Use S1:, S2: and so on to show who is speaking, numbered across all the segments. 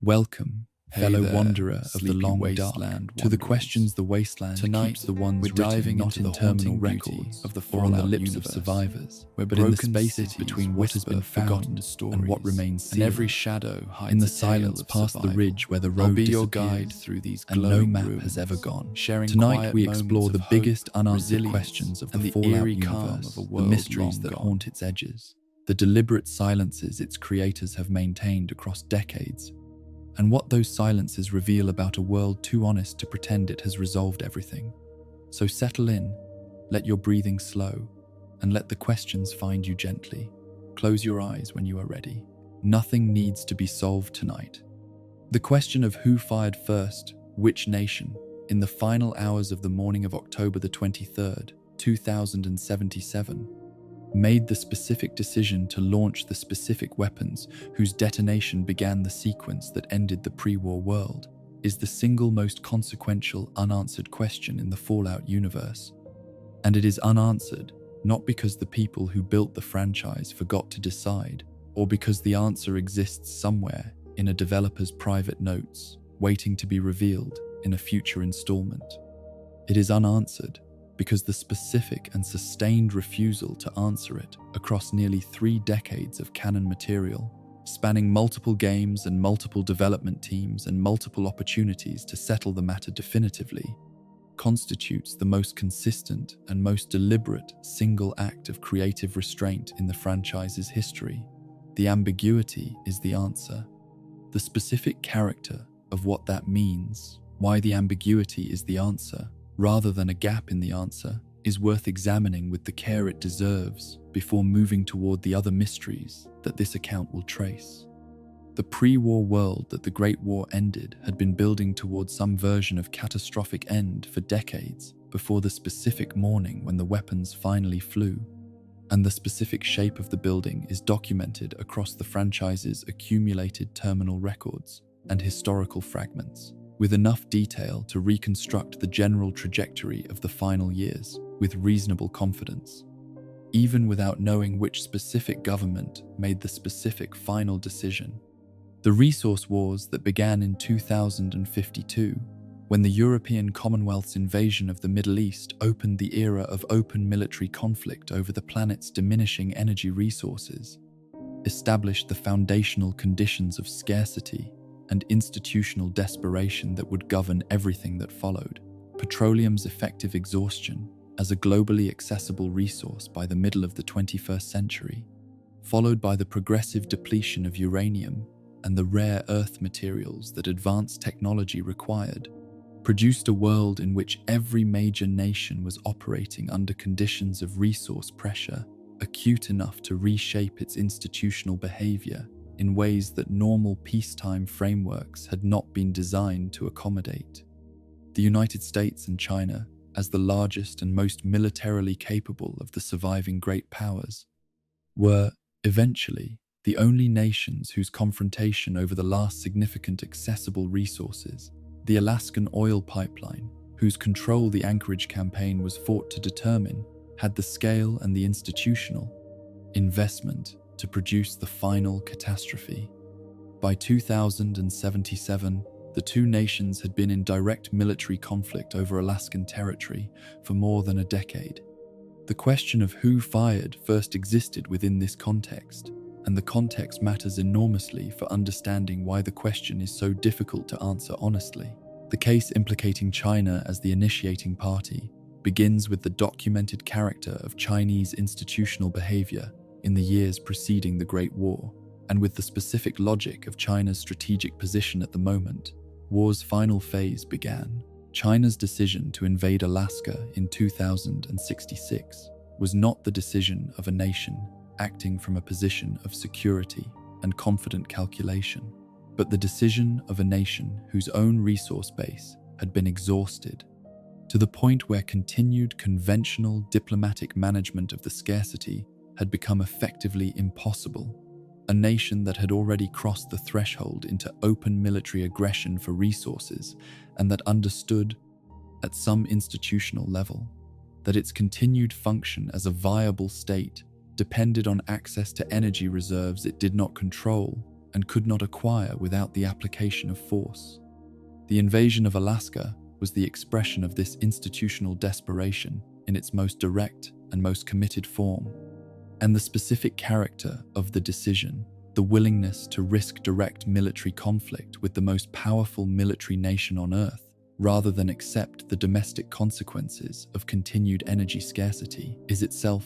S1: Welcome, fellow
S2: there,
S1: wanderer of the
S2: sleepy
S1: long
S2: wasteland
S1: dark, to the
S2: wanderers.
S1: questions the wasteland
S2: Tonight,
S1: keeps the ones
S2: we're diving
S1: written not
S2: into
S1: in
S2: the
S1: terminal
S2: haunting beauty
S1: records
S2: of the
S1: or on the
S2: Fallout
S1: lips
S2: universe,
S1: of survivors,
S2: where
S1: but in the
S2: broken
S1: spaces
S2: cities
S1: between what has been
S2: whisper
S1: forgotten
S2: forgotten stories,
S1: and what remains
S2: and
S1: sealed.
S2: every shadow hides
S1: In the
S2: a tale
S1: silence
S2: of
S1: past the
S2: survival.
S1: ridge where the
S2: I'll
S1: road
S2: be your
S1: disappears
S2: guide through these
S1: and no
S2: glowing
S1: map
S2: ruins,
S1: has ever gone.
S2: sharing
S1: Tonight
S2: quiet
S1: we
S2: moments
S1: explore
S2: of
S1: the
S2: hope,
S1: biggest unanswered
S2: resilience,
S1: questions of
S2: and
S1: the
S2: the
S1: Fallout
S2: eerie calm
S1: universe,
S2: of a
S1: the
S2: world
S1: mysteries
S2: long
S1: that
S2: gone.
S1: haunt its edges, the deliberate silences its creators have maintained across decades, and what those silences reveal about a world too honest to pretend it has resolved everything. So settle in, let your breathing slow, and let the questions find you gently. Close your eyes when you are ready. Nothing needs to be solved tonight. The question of who fired first, which nation, in the final hours of the morning of October the 23rd, 2077, made the specific decision to launch the specific weapons whose detonation began the sequence that ended the pre-war world, is the single most consequential unanswered question in the Fallout universe. And it is unanswered not because the people who built the franchise forgot to decide, or because the answer exists somewhere in a developer's private notes, waiting to be revealed in a future installment. It is unanswered because the specific and sustained refusal to answer it across nearly 3 decades of canon material, spanning multiple games and multiple development teams and multiple opportunities to settle the matter definitively, constitutes the most consistent and most deliberate single act of creative restraint in the franchise's history. The ambiguity is the answer. The specific character of what that means, why the ambiguity is the answer, rather than a gap in the answer, is worth examining with the care it deserves before moving toward the other mysteries that this account will trace. The pre-war world that the Great War ended had been building towards some version of catastrophic end for decades before the specific morning when the weapons finally flew, and the specific shape of the building is documented across the franchise's accumulated terminal records and historical fragments, with enough detail to reconstruct the general trajectory of the final years with reasonable confidence, even without knowing which specific government made the specific final decision. The resource wars that began in 2052, when the European Commonwealth's invasion of the Middle East opened the era of open military conflict over the planet's diminishing energy resources, established the foundational conditions of scarcity and institutional desperation that would govern everything that followed. Petroleum's effective exhaustion as a globally accessible resource by the middle of the 21st century, followed by the progressive depletion of uranium and the rare earth materials that advanced technology required, produced a world in which every major nation was operating under conditions of resource pressure acute enough to reshape its institutional behavior in ways that normal peacetime frameworks had not been designed to accommodate. The United States and China, as the largest and most militarily capable of the surviving great powers, were, eventually, the only nations whose confrontation over the last significant accessible resources, the Alaskan oil pipeline, whose control the Anchorage campaign was fought to determine, had the scale and the institutional investment to produce the final catastrophe. By 2077, the two nations had been in direct military conflict over Alaskan territory for more than a decade. The question of who fired first existed within this context, and the context matters enormously for understanding why the question is so difficult to answer honestly. The case implicating China as the initiating party begins with the documented character of Chinese institutional behavior in the years preceding the Great War, and with the specific logic of China's strategic position at the moment war's final phase began. China's decision to invade Alaska in 2066 was not the decision of a nation acting from a position of security and confident calculation, but the decision of a nation whose own resource base had been exhausted to the point where continued conventional diplomatic management of the scarcity had become effectively impossible. A nation that had already crossed the threshold into open military aggression for resources, and that understood, at some institutional level, that its continued function as a viable state depended on access to energy reserves it did not control and could not acquire without the application of force. The invasion of Alaska was the expression of this institutional desperation in its most direct and most committed form. And the specific character of the decision, the willingness to risk direct military conflict with the most powerful military nation on Earth, rather than accept the domestic consequences of continued energy scarcity, is itself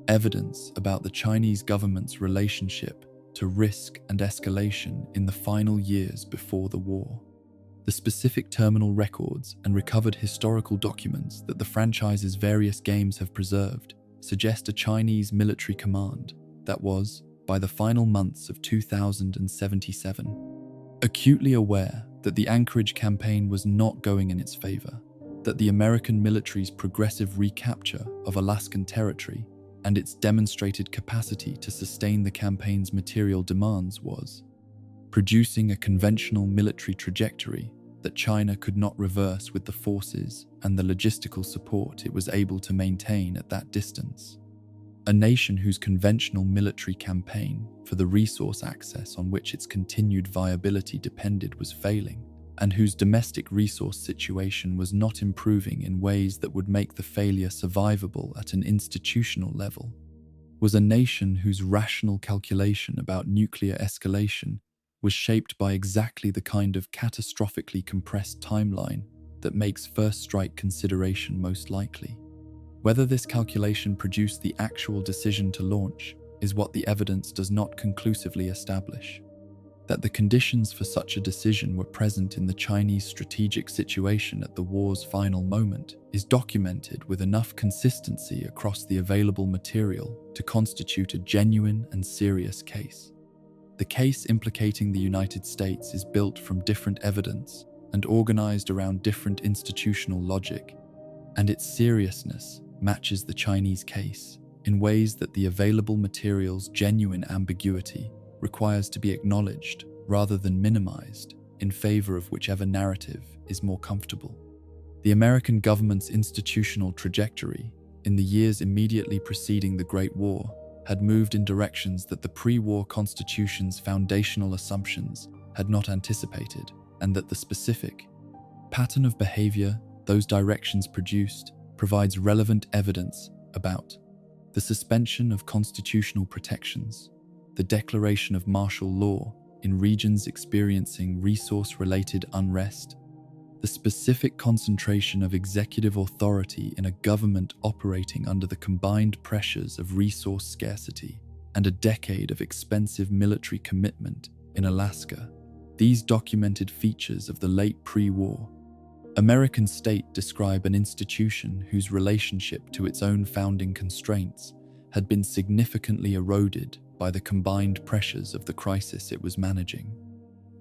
S1: evidence about the Chinese government's relationship to risk and escalation in the final years before the war. The specific terminal records and recovered historical documents that the franchise's various games have preserved suggest a Chinese military command that was, by the final months of 2077, acutely aware that the Anchorage campaign was not going in its favor, that the American military's progressive recapture of Alaskan territory and its demonstrated capacity to sustain the campaign's material demands was producing a conventional military trajectory that China could not reverse with the forces and the logistical support it was able to maintain at that distance. A nation whose conventional military campaign for the resource access on which its continued viability depended was failing, and whose domestic resource situation was not improving in ways that would make the failure survivable at an institutional level, was a nation whose rational calculation about nuclear escalation was shaped by exactly the kind of catastrophically compressed timeline that makes first strike consideration most likely. Whether this calculation produced the actual decision to launch is what the evidence does not conclusively establish. That the conditions for such a decision were present in the Chinese strategic situation at the war's final moment is documented with enough consistency across the available material to constitute a genuine and serious case. The case implicating the United States is built from different evidence and organized around different institutional logic, and its seriousness matches the Chinese case in ways that the available material's genuine ambiguity requires to be acknowledged rather than minimized in favor of whichever narrative is more comfortable. The American government's institutional trajectory in the years immediately preceding the Great War had moved in directions that the pre-war Constitution's foundational assumptions had not anticipated, and that the specific pattern of behavior those directions produced provides relevant evidence about the suspension of constitutional protections, the declaration of martial law in regions experiencing resource-related unrest, the specific concentration of executive authority in a government operating under the combined pressures of resource scarcity, and a decade of expensive military commitment in Alaska. These documented features of the late pre-war American state describe an institution whose relationship to its own founding constraints had been significantly eroded by the combined pressures of the crisis it was managing.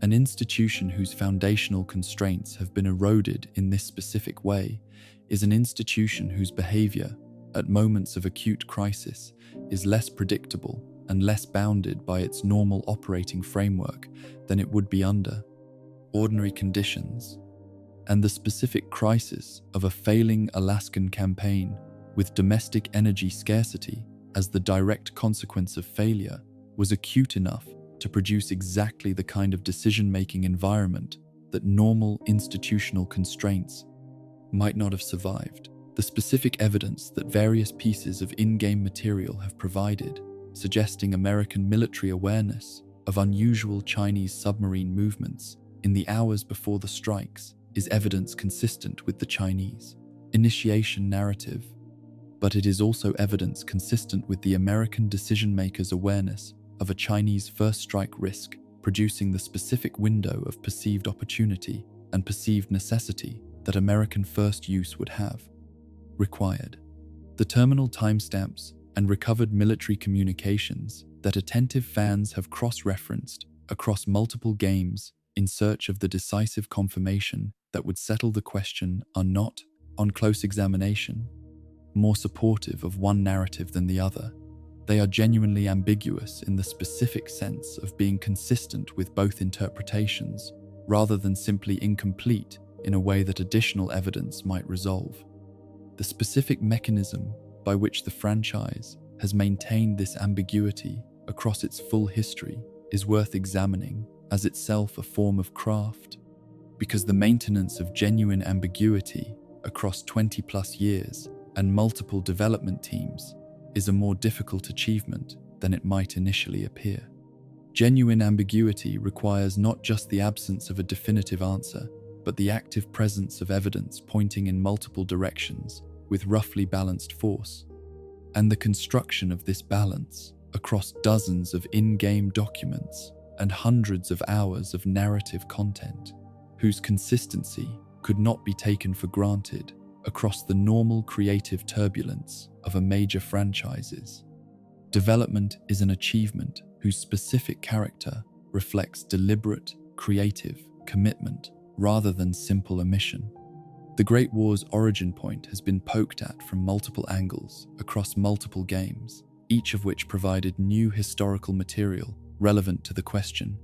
S1: An institution whose foundational constraints have been eroded in this specific way is an institution whose behavior, at moments of acute crisis, is less predictable and less bounded by its normal operating framework than it would be under ordinary conditions. And the specific crisis of a failing Alaskan campaign with domestic energy scarcity as the direct consequence of failure was acute enough to produce exactly the kind of decision-making environment that normal institutional constraints might not have survived. The specific evidence that various pieces of in-game material have provided, suggesting American military awareness of unusual Chinese submarine movements in the hours before the strikes, is evidence consistent with the Chinese initiation narrative, but it is also evidence consistent with the American decision-makers' awareness of a Chinese first strike risk, producing the specific window of perceived opportunity and perceived necessity that American first use would have required. The terminal timestamps and recovered military communications that attentive fans have cross-referenced across multiple games in search of the decisive confirmation that would settle the question are not, on close examination, more supportive of one narrative than the other. They are genuinely ambiguous in the specific sense of being consistent with both interpretations, rather than simply incomplete in a way that additional evidence might resolve. The specific mechanism by which the franchise has maintained this ambiguity across its full history is worth examining as itself a form of craft, because the maintenance of genuine ambiguity across 20+ years and multiple development teams is a more difficult achievement than it might initially appear. Genuine ambiguity requires not just the absence of a definitive answer, but the active presence of evidence pointing in multiple directions with roughly balanced force, and the construction of this balance across dozens of in-game documents and hundreds of hours of narrative content, whose consistency could not be taken for granted across the normal creative turbulence of a major franchise's. Development is an achievement whose specific character reflects deliberate, creative commitment rather than simple omission. The Great War's origin point has been poked at from multiple angles across multiple games, each of which provided new historical material relevant to the question,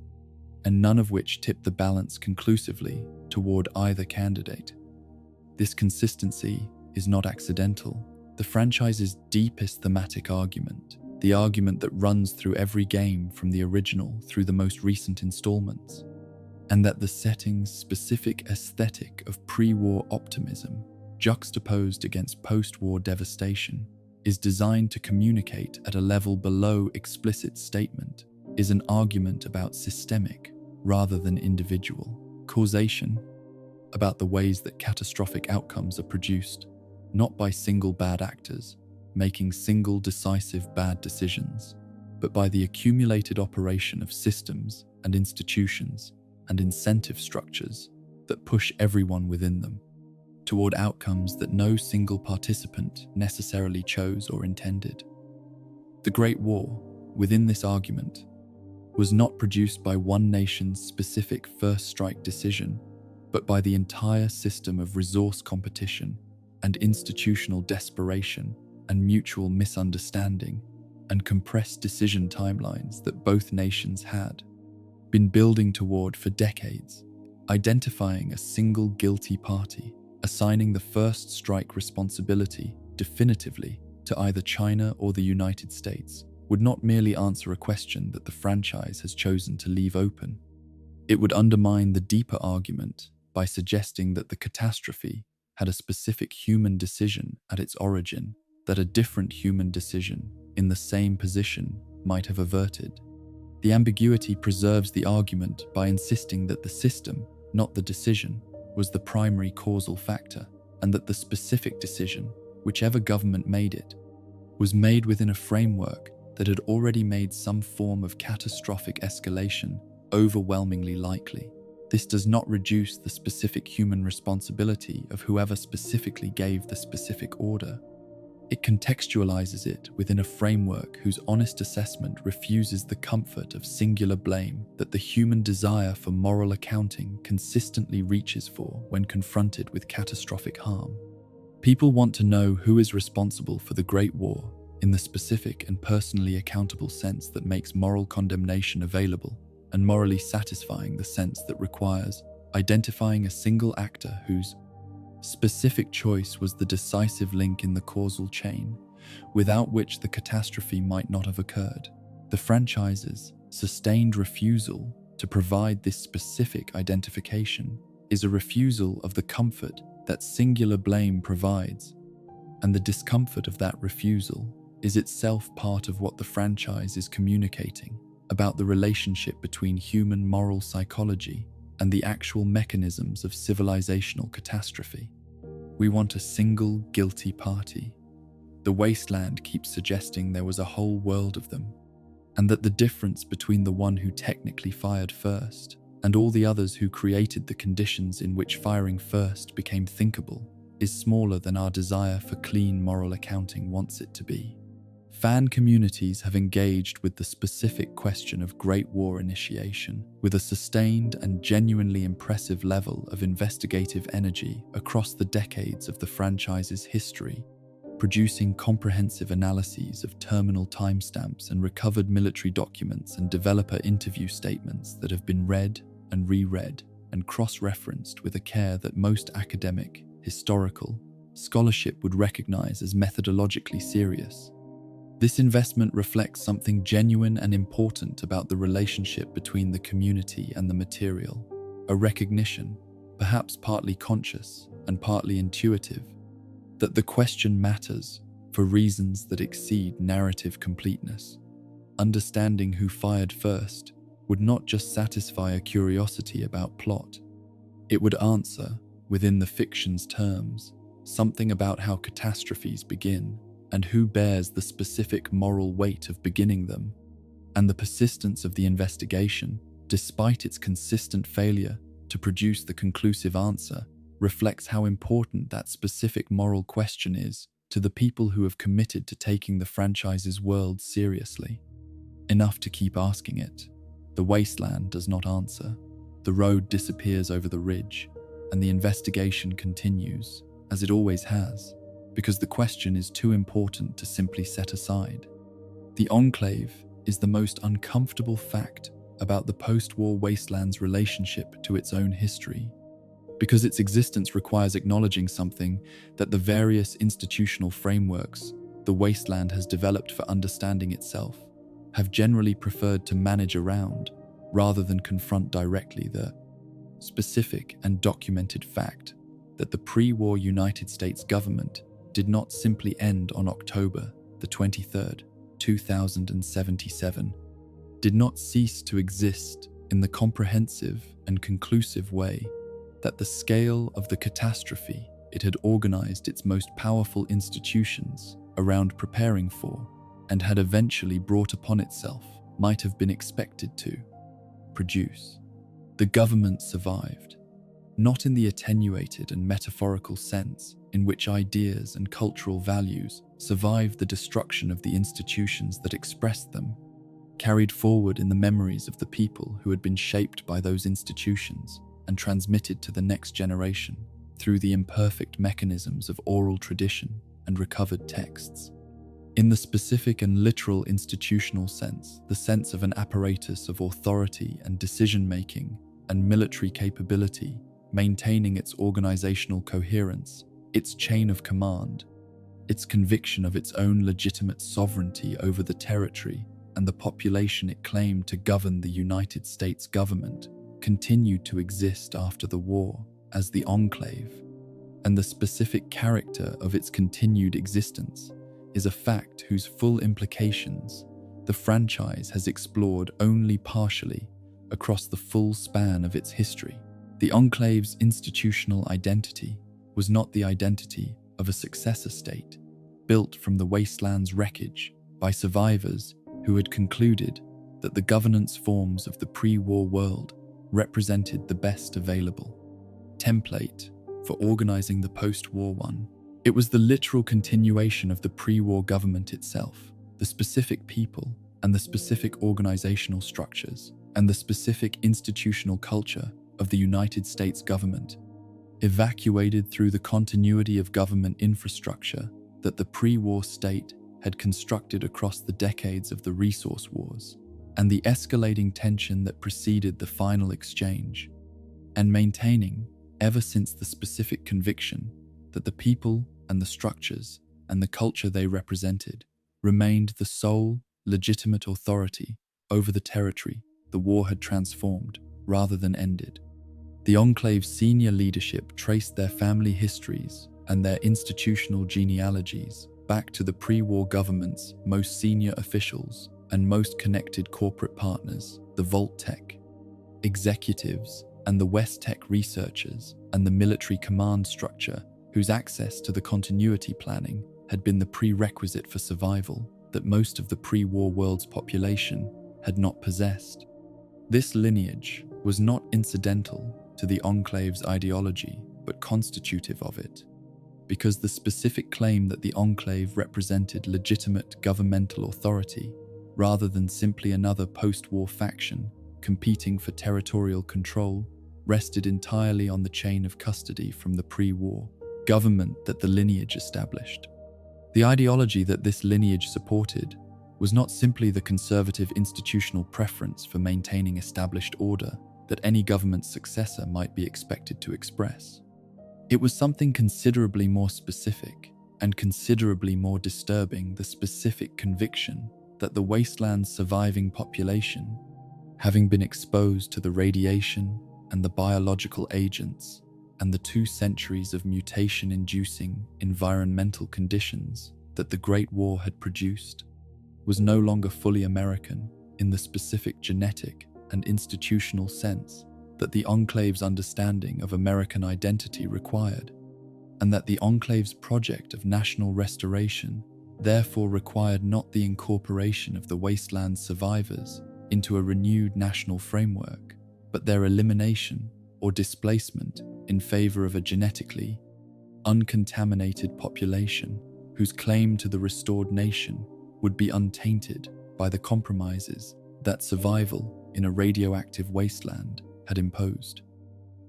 S1: and none of which tipped the balance conclusively toward either candidate. This consistency is not accidental. The franchise's deepest thematic argument, the argument that runs through every game from the original through the most recent installments, and that the setting's specific aesthetic of pre-war optimism, juxtaposed against post-war devastation, is designed to communicate at a level below explicit statement, is an argument about systemic rather than individual causation, about the ways that catastrophic outcomes are produced, not by single bad actors making single decisive bad decisions, but by the accumulated operation of systems and institutions and incentive structures that push everyone within them toward outcomes that no single participant necessarily chose or intended. The Great War, within this argument, was not produced by one nation's specific first strike decision, but by the entire system of resource competition and institutional desperation and mutual misunderstanding and compressed decision timelines that both nations had been building toward for decades, identifying a single guilty party, assigning the first strike responsibility definitively to either China or the United States, would not merely answer a question that the franchise has chosen to leave open. It would undermine the deeper argument by suggesting that the catastrophe had a specific human decision at its origin that a different human decision in the same position might have averted. The ambiguity preserves the argument by insisting that the system, not the decision, was the primary causal factor, and that the specific decision, whichever government made it, was made within a framework that had already made some form of catastrophic escalation overwhelmingly likely. This does not reduce the specific human responsibility of whoever specifically gave the specific order. It contextualizes it within a framework whose honest assessment refuses the comfort of singular blame that the human desire for moral accounting consistently reaches for when confronted with catastrophic harm. People want to know who is responsible for the Great War in the specific and personally accountable sense that makes moral condemnation available, and morally satisfying the sense that requires identifying a single actor whose specific choice was the decisive link in the causal chain, without which the catastrophe might not have occurred. The franchise's sustained refusal to provide this specific identification is a refusal of the comfort that singular blame provides, and the discomfort of that refusal is itself part of what the franchise is communicating about the relationship between human moral psychology and the actual mechanisms of civilizational catastrophe. We want a single guilty party. The wasteland keeps suggesting there was a whole world of them, and that the difference between the one who technically fired first and all the others who created the conditions in which firing first became thinkable is smaller than our desire for clean moral accounting wants it to be. Fan communities have engaged with the specific question of Great War initiation with a sustained and genuinely impressive level of investigative energy across the decades of the franchise's history, producing comprehensive analyses of terminal timestamps and recovered military documents and developer interview statements that have been read and reread and cross-referenced with a care that most academic, historical scholarship would recognize as methodologically serious. This investment reflects something genuine and important about the relationship between the community and the material, a recognition, perhaps partly conscious and partly intuitive, that the question matters for reasons that exceed narrative completeness. Understanding who fired first would not just satisfy a curiosity about plot. It would answer, within the fiction's terms, something about how catastrophes begin and who bears the specific moral weight of beginning them. And the persistence of the investigation, despite its consistent failure to produce the conclusive answer, reflects how important that specific moral question is to the people who have committed to taking the franchise's world seriously. Enough to keep asking it. The wasteland does not answer. The road disappears over the ridge, and the investigation continues, as it always has, because the question is too important to simply set aside. The Enclave is the most uncomfortable fact about the post-war wasteland's relationship to its own history, because its existence requires acknowledging something that the various institutional frameworks the wasteland has developed for understanding itself have generally preferred to manage around rather than confront directly the specific and documented fact that the pre-war United States government did not simply end on October the 23rd, 2077, did not cease to exist in the comprehensive and conclusive way that the scale of the catastrophe it had organized its most powerful institutions around preparing for and had eventually brought upon itself might have been expected to produce. The government survived, not in the attenuated and metaphorical sense in which ideas and cultural values survived the destruction of the institutions that expressed them, carried forward in the memories of the people who had been shaped by those institutions and transmitted to the next generation through the imperfect mechanisms of oral tradition and recovered texts. In the specific and literal institutional sense, the sense of an apparatus of authority and decision-making and military capability, maintaining its organizational coherence, its chain of command, its conviction of its own legitimate sovereignty over the territory and the population it claimed to govern the United States government, continued to exist after the war as the Enclave, and the specific character of its continued existence is a fact whose full implications the franchise has explored only partially across the full span of its history. The Enclave's institutional identity was not the identity of a successor state, built from the wasteland's wreckage by survivors who had concluded that the governance forms of the pre-war world represented the best available template for organizing the post-war one. It was the literal continuation of the pre-war government itself, the specific people and the specific organizational structures and the specific institutional culture of the United States government, evacuated through the continuity of government infrastructure that the pre-war state had constructed across the decades of the resource wars and the escalating tension that preceded the final exchange, and maintaining, ever since, the specific conviction that the people and the structures and the culture they represented remained the sole legitimate authority over the territory the war had transformed rather than ended. The Enclave's senior leadership traced their family histories and their institutional genealogies back to the pre-war government's most senior officials and most connected corporate partners, the Vault Tech executives and the West Tech researchers and the military command structure whose access to the continuity planning had been the prerequisite for survival that most of the pre-war world's population had not possessed. This lineage was not incidental to the Enclave's ideology, but constitutive of it, because the specific claim that the Enclave represented legitimate governmental authority rather than simply another post-war faction competing for territorial control rested entirely on the chain of custody from the pre-war government that the lineage established. The ideology that this lineage supported was not simply the conservative institutional preference for maintaining established order that any government successor might be expected to express. It was something considerably more specific and considerably more disturbing the specific conviction that the wasteland's surviving population, having been exposed to the radiation and the biological agents and the 2 centuries of mutation-inducing environmental conditions that the Great War had produced, was no longer fully American in the specific genetic and institutional sense that the Enclave's understanding of American identity required, and that the Enclave's project of national restoration therefore required not the incorporation of the wasteland survivors into a renewed national framework, but their elimination or displacement in favor of a genetically uncontaminated population whose claim to the restored nation would be untainted by the compromises that survival in a radioactive wasteland had imposed.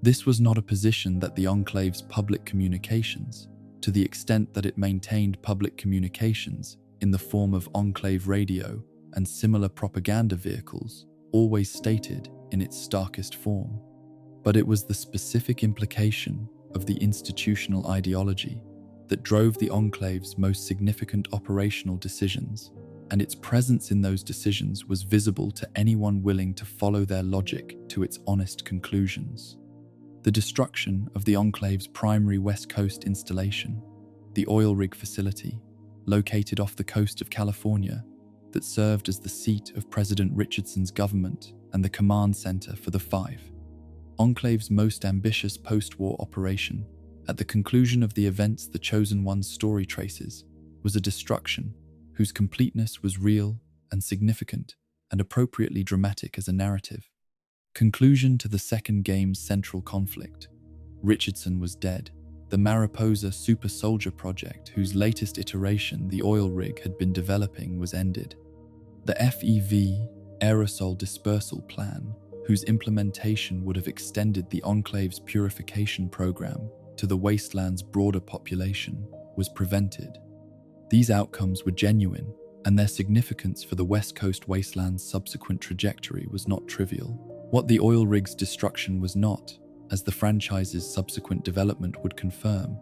S1: This was not a position that the Enclave's public communications, to the extent that it maintained public communications in the form of Enclave radio and similar propaganda vehicles, always stated in its starkest form. But it was the specific implication of the institutional ideology that drove the Enclave's most significant operational decisions, and its presence in those decisions was visible to anyone willing to follow their logic to its honest conclusions. The destruction of the Enclave's primary West Coast installation, the oil rig facility, located off the coast of California, that served as the seat of President Richardson's government and the command center for the Five Enclave's most ambitious post-war operation, at the conclusion of the events the Chosen One's story traces, was a destruction whose completeness was real and significant and appropriately dramatic as a narrative. Conclusion to the second game's central conflict. Richardson was dead. The Mariposa Super Soldier project, whose latest iteration the oil rig had been developing, was ended. The FEV aerosol dispersal plan, whose implementation would have extended the Enclave's purification program to the wasteland's broader population, was prevented. These outcomes were genuine, and their significance for the West Coast wasteland's subsequent trajectory was not trivial. What the oil rig's destruction was not, as the franchise's subsequent development would confirm,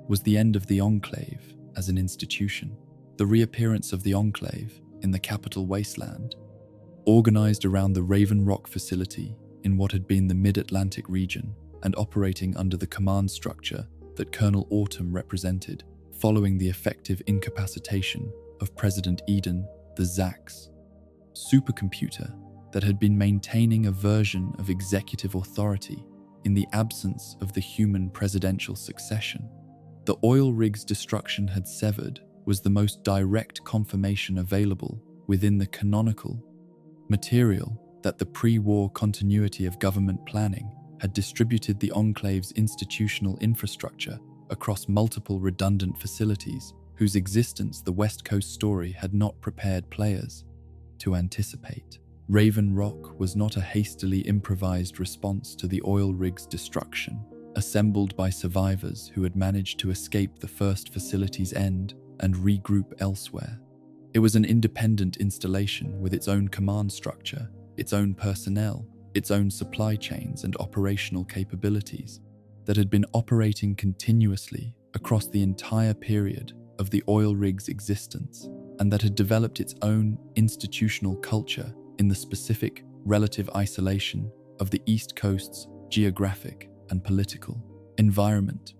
S1: was the end of the Enclave as an institution. The reappearance of the Enclave in the capital wasteland, organized around the Raven Rock facility in what had been the Mid-Atlantic region and operating under the command structure that Colonel Autumn represented, following the effective incapacitation of President Eden, the Zax supercomputer that had been maintaining a version of executive authority in the absence of the human presidential succession. The oil rig's destruction had severed was the most direct confirmation available within the canonical material that the pre-war continuity of government planning had distributed the Enclave's institutional infrastructure across multiple redundant facilities whose existence the West Coast story had not prepared players to anticipate. Raven Rock was not a hastily improvised response to the oil rig's destruction, assembled by survivors who had managed to escape the first facility's end and regroup elsewhere. It was an independent installation with its own command structure, its own personnel, its own supply chains and operational capabilities that had been operating continuously across the entire period of the oil rig's existence, and that had developed its own institutional culture in the specific relative isolation of the East Coast's geographic and political environment.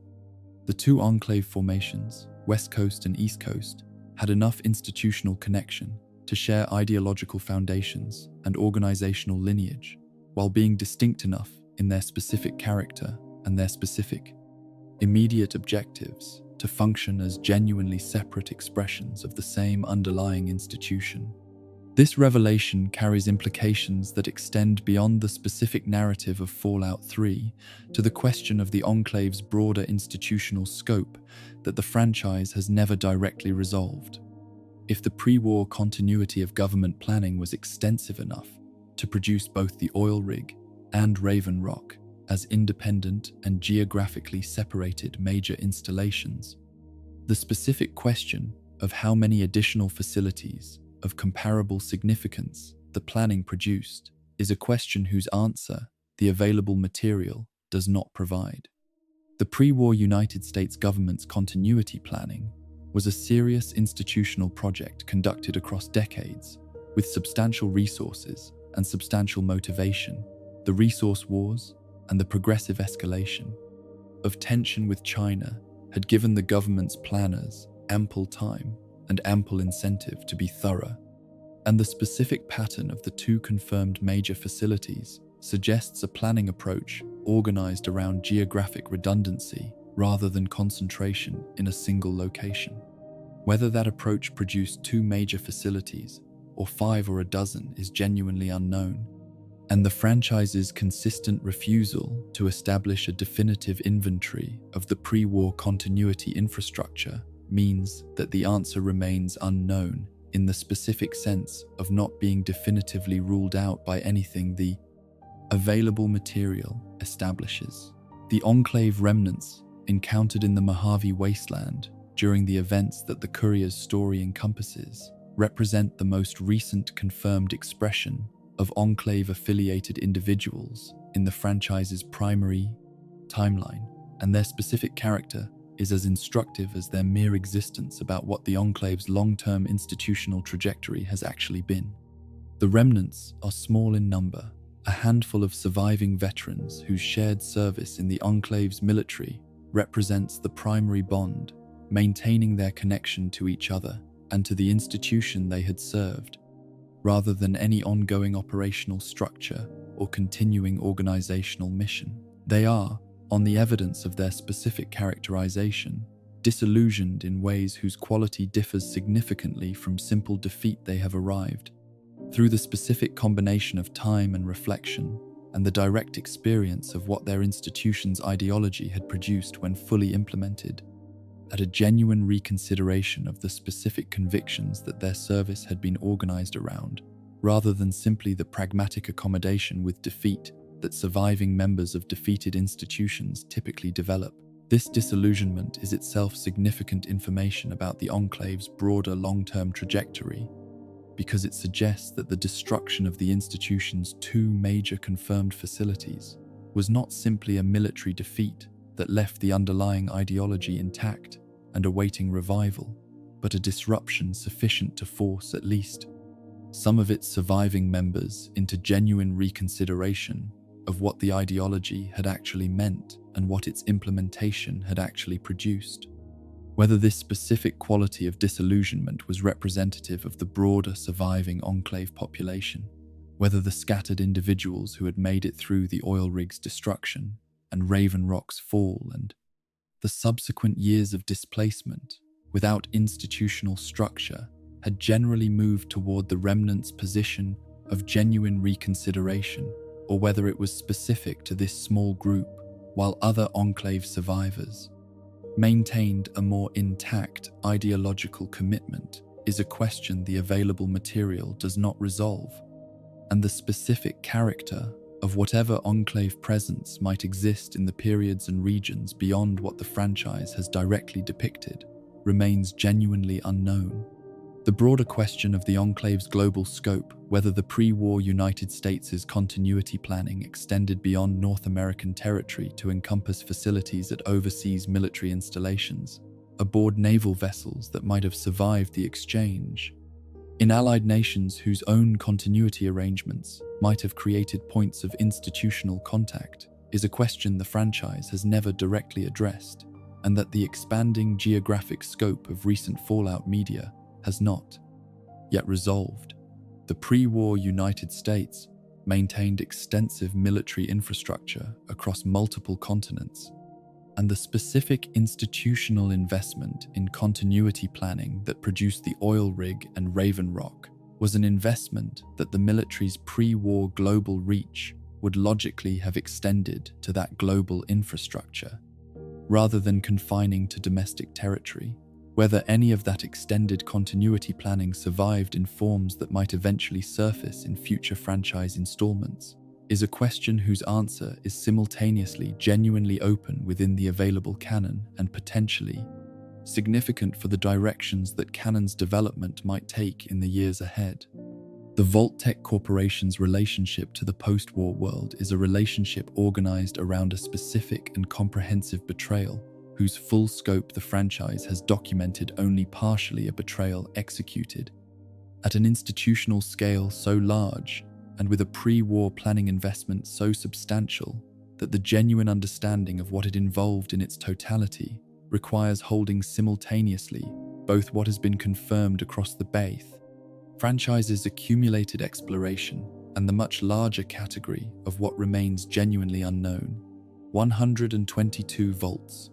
S1: The two enclave formations, West Coast and East Coast, had enough institutional connection to share ideological foundations and organizational lineage, while being distinct enough in their specific character and their specific immediate objectives to function as genuinely separate expressions of the same underlying institution. This revelation carries implications that extend beyond the specific narrative of Fallout 3 to the question of the Enclave's broader institutional scope that the franchise has never directly resolved. If the pre-war continuity of government planning was extensive enough to produce both the oil rig and Raven Rock as independent and geographically separated major installations, the specific question of how many additional facilities of comparable significance the planning produced is a question whose answer the available material does not provide. The pre-war United States government's continuity planning was a serious institutional project conducted across decades, with substantial resources and substantial motivation. The resource wars and the progressive escalation of tension with China had given the government's planners ample time and ample incentive to be thorough, and the specific pattern of the two confirmed major facilities suggests a planning approach organized around geographic redundancy rather than concentration in a single location. Whether that approach produced two major facilities or 5 or a dozen is genuinely unknown, and the franchise's consistent refusal to establish a definitive inventory of the pre-war continuity infrastructure means that the answer remains unknown in the specific sense of not being definitively ruled out by anything the available material establishes. The enclave remnants encountered in the Mojave wasteland during the events that the Courier's story encompasses represent the most recent confirmed expression of enclave-affiliated individuals in the franchise's primary timeline, and their specific character is as instructive as their mere existence about what the enclave's long-term institutional trajectory has actually been. The remnants are small in number, a handful of surviving veterans whose shared service in the enclave's military represents the primary bond, maintaining their connection to each other and to the institution they had served, rather than any ongoing operational structure or continuing organizational mission. They are, on the evidence of their specific characterization, disillusioned in ways whose quality differs significantly from simple defeat they have arrived. Through the specific combination of time and reflection, and the direct experience of what their institution's ideology had produced when fully implemented, at a genuine reconsideration of the specific convictions that their service had been organized around, rather than simply the pragmatic accommodation with defeat that surviving members of defeated institutions typically develop. This disillusionment is itself significant information about the enclave's broader long-term trajectory, because it suggests that the destruction of the institution's two major confirmed facilities was not simply a military defeat that left the underlying ideology intact and awaiting revival, but a disruption sufficient to force at least some of its surviving members into genuine reconsideration of what the ideology had actually meant and what its implementation had actually produced. Whether this specific quality of disillusionment was representative of the broader surviving enclave population, whether the scattered individuals who had made it through the oil rig's destruction and Raven Rock's fall and the subsequent years of displacement without institutional structure had generally moved toward the remnants' position of genuine reconsideration, or whether it was specific to this small group while other enclave survivors maintained a more intact ideological commitment, is a question the available material does not resolve, and the specific character of whatever enclave presence might exist in the periods and regions beyond what the franchise has directly depicted remains genuinely unknown. The broader question of the enclave's global scope, whether the pre-war United States' continuity planning extended beyond North American territory to encompass facilities at overseas military installations, aboard naval vessels that might have survived the exchange, in allied nations whose own continuity arrangements might have created points of institutional contact, is a question the franchise has never directly addressed, and that the expanding geographic scope of recent Fallout media has not yet resolved. The pre-war United States maintained extensive military infrastructure across multiple continents, and the specific institutional investment in continuity planning that produced the oil rig and Raven Rock was an investment that the military's pre-war global reach would logically have extended to that global infrastructure, rather than confining to domestic territory. Whether any of that extended continuity planning survived in forms that might eventually surface in future franchise installments is a question whose answer is simultaneously genuinely open within the available canon and potentially significant for the directions that canon's development might take in the years ahead. The Vault-Tec Corporation's relationship to the post-war world is a relationship organized around a specific and comprehensive betrayal whose full scope the franchise has documented only partially a betrayal executed at an institutional scale so large and with a pre-war planning investment so substantial that the genuine understanding of what it involved in its totality requires holding simultaneously both what has been confirmed across the Baith franchise's accumulated exploration and the much larger category of what remains genuinely unknown. 122 volts.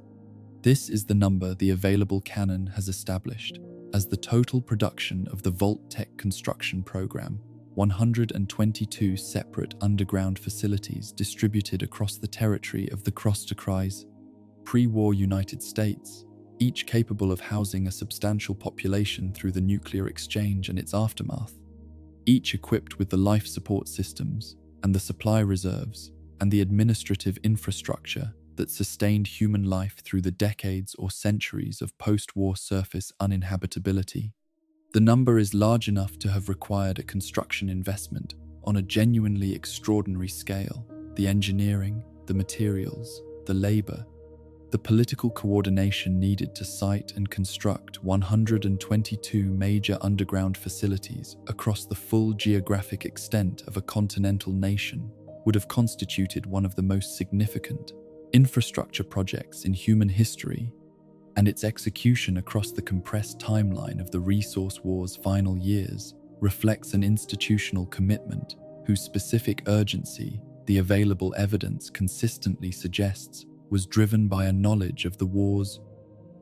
S1: This is the number the available canon has established as the total production of the Vault Tech construction program. 122 separate underground facilities distributed across the territory of the Cross-to-Cries pre-war United States, each capable of housing a substantial population through the nuclear exchange and its aftermath, each equipped with the life support systems and the supply reserves and the administrative infrastructure that sustained human life through the decades or centuries of post-war surface uninhabitability. The number is large enough to have required a construction investment on a genuinely extraordinary scale. The engineering, the materials, the labor, the political coordination needed to site and construct 122 major underground facilities across the full geographic extent of a continental nation would have constituted one of the most significant infrastructure projects in human history, and its execution across the compressed timeline of the resource war's final years reflects an institutional commitment whose specific urgency the available evidence consistently suggests was driven by a knowledge of the war's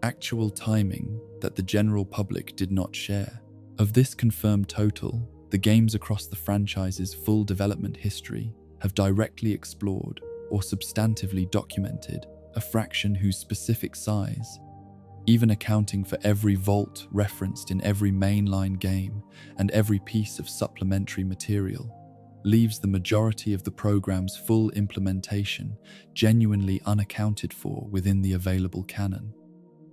S1: actual timing that the general public did not share. Of this confirmed total, the games across the franchise's full development history have directly explored or substantively documented a fraction whose specific size, even accounting for every vault referenced in every mainline game and every piece of supplementary material, leaves the majority of the program's full implementation genuinely unaccounted for within the available canon.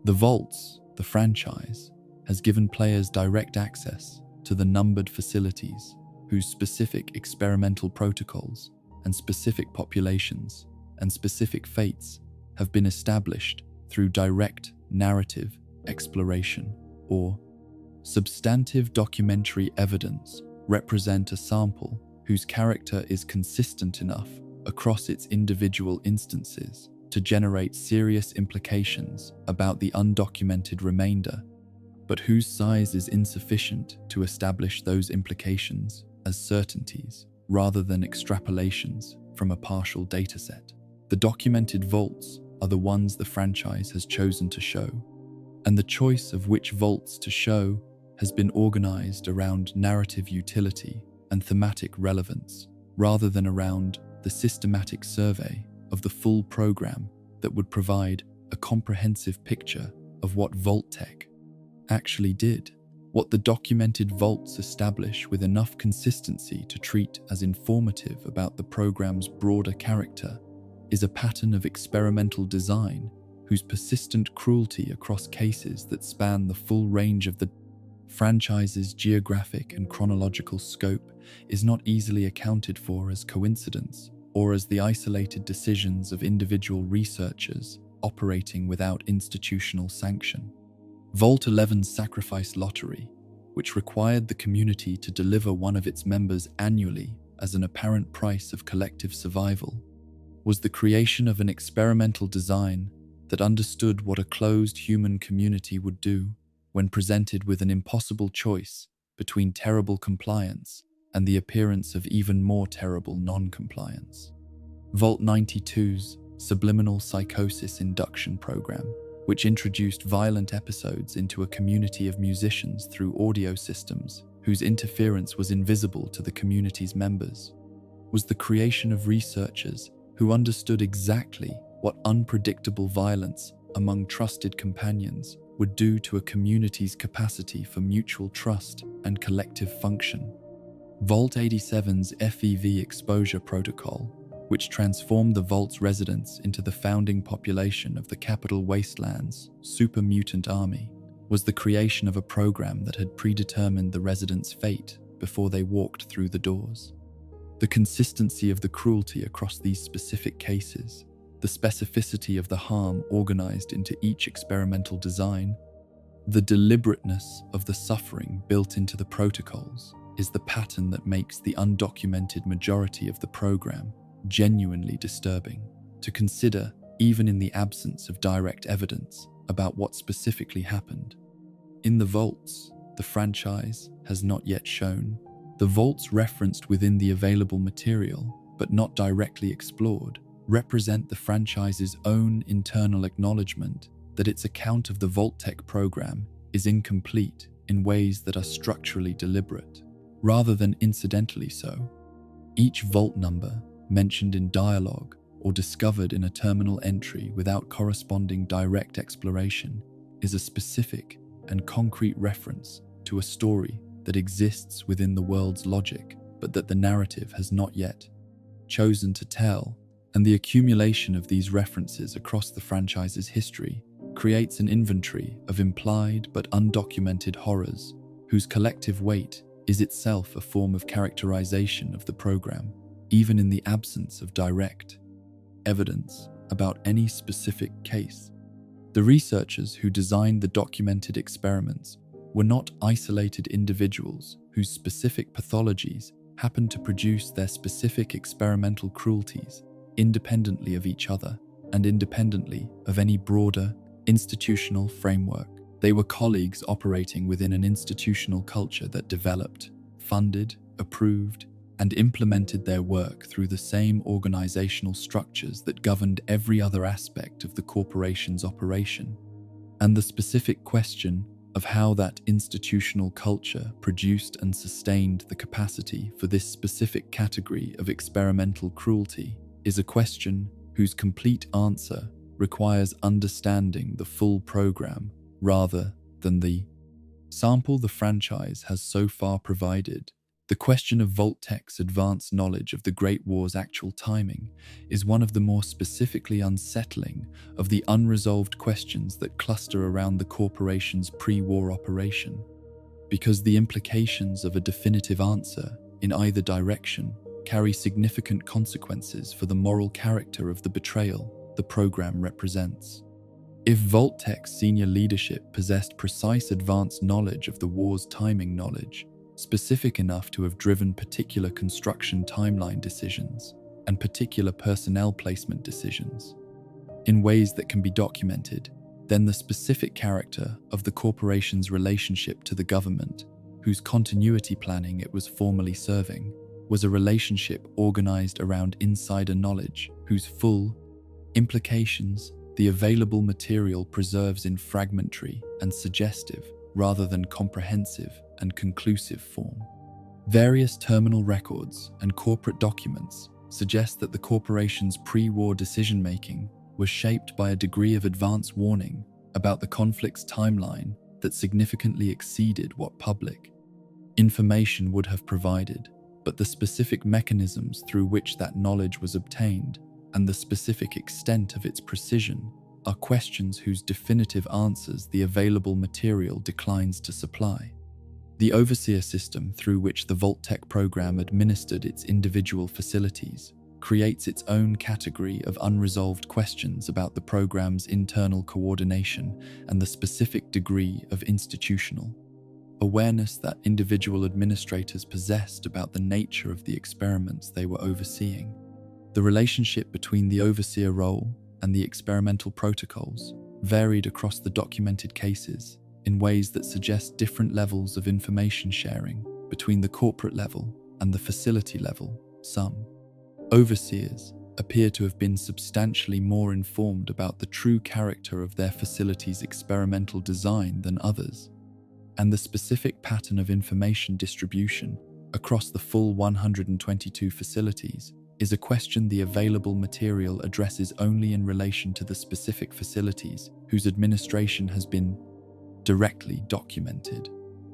S1: The Vaults, the franchise, has given players direct access to the numbered facilities whose specific experimental protocols and specific populations and specific fates have been established through direct narrative exploration or substantive documentary evidence represent a sample whose character is consistent enough across its individual instances to generate serious implications about the undocumented remainder, but whose size is insufficient to establish those implications as certainties rather than extrapolations from a partial dataset. The documented vaults are the ones the franchise has chosen to show, and the choice of which vaults to show has been organized around narrative utility and thematic relevance, rather than around the systematic survey of the full program that would provide a comprehensive picture of what Vault Tech actually did. What the documented vaults establish with enough consistency to treat as informative about the program's broader character is a pattern of experimental design whose persistent cruelty across cases that span the full range of the franchise's geographic and chronological scope is not easily accounted for as coincidence or as the isolated decisions of individual researchers operating without institutional sanction. Vault 11's Sacrifice Lottery, which required the community to deliver one of its members annually as an apparent price of collective survival, was the creation of an experimental design that understood what a closed human community would do when presented with an impossible choice between terrible compliance and the appearance of even more terrible non-compliance. Vault 92's Subliminal Psychosis Induction Program, which introduced violent episodes into a community of musicians through audio systems whose interference was invisible to the community's members, was the creation of researchers who understood exactly what unpredictable violence among trusted companions would do to a community's capacity for mutual trust and collective function. Vault 87's FEV exposure protocol, which transformed the Vault's residents into the founding population of the capital wastelands super mutant army, was the creation of a program that had predetermined the residents' fate before they walked through the doors. The consistency of the cruelty across these specific cases, the the specificity of the harm organized into each experimental design, the deliberateness of the suffering built into the protocols is the pattern that makes the undocumented majority of the program genuinely disturbing to consider, even in the absence of direct evidence about what specifically happened. In the vaults, the franchise has not yet shown. The vaults referenced within the available material, but not directly explored, represent the franchise's own internal acknowledgement that its account of the Vault-Tec program is incomplete in ways that are structurally deliberate, rather than incidentally so. Each vault number mentioned in dialogue or discovered in a terminal entry without corresponding direct exploration is a specific and concrete reference to a story that exists within the world's logic, but that the narrative has not yet chosen to tell, and the accumulation of these references across the franchise's history creates an inventory of implied but undocumented horrors whose collective weight is itself a form of characterization of the program, even in the absence of direct evidence about any specific case. The researchers who designed the documented experiments were not isolated individuals whose specific pathologies happened to produce their specific experimental cruelties independently of each other and independently of any broader institutional framework. They were colleagues operating within an institutional culture that developed, funded, approved, and implemented their work through the same organizational structures that governed every other aspect of the corporation's operation. And the specific question of how that institutional culture produced and sustained the capacity for this specific category of experimental cruelty is a question whose complete answer requires understanding the full program rather than the sample the franchise has so far provided. The question of Vault-Tec's advanced knowledge of the Great War's actual timing is one of the more specifically unsettling of the unresolved questions that cluster around the corporation's pre-war operation, because the implications of a definitive answer in either direction carry significant consequences for the moral character of the betrayal the program represents. If Vault-Tec's senior leadership possessed precise advanced knowledge of the war's timing knowledge, specific enough to have driven particular construction timeline decisions and particular personnel placement decisions in ways that can be documented, then the specific character of the corporation's relationship to the government, whose continuity planning it was formerly serving, was a relationship organized around insider knowledge, whose full implications the available material preserves in fragmentary and suggestive rather than comprehensive and conclusive form. Various terminal records and corporate documents suggest that the corporation's pre-war decision-making was shaped by a degree of advance warning about the conflict's timeline that significantly exceeded what public information would have provided, but the specific mechanisms through which that knowledge was obtained and the specific extent of its precision are questions whose definitive answers the available material declines to supply. The overseer system through which the Vault-Tec program administered its individual facilities creates its own category of unresolved questions about the program's internal coordination and the specific degree of institutional awareness that individual administrators possessed about the nature of the experiments they were overseeing. The relationship between the overseer role and the experimental protocols varied across the documented cases in ways that suggest different levels of information sharing between the corporate level and the facility level. Some overseers appear to have been substantially more informed about the true character of their facility's experimental design than others, and the specific pattern of information distribution across the full 122 facilities is a question the available material addresses only in relation to the specific facilities whose administration has been directly documented.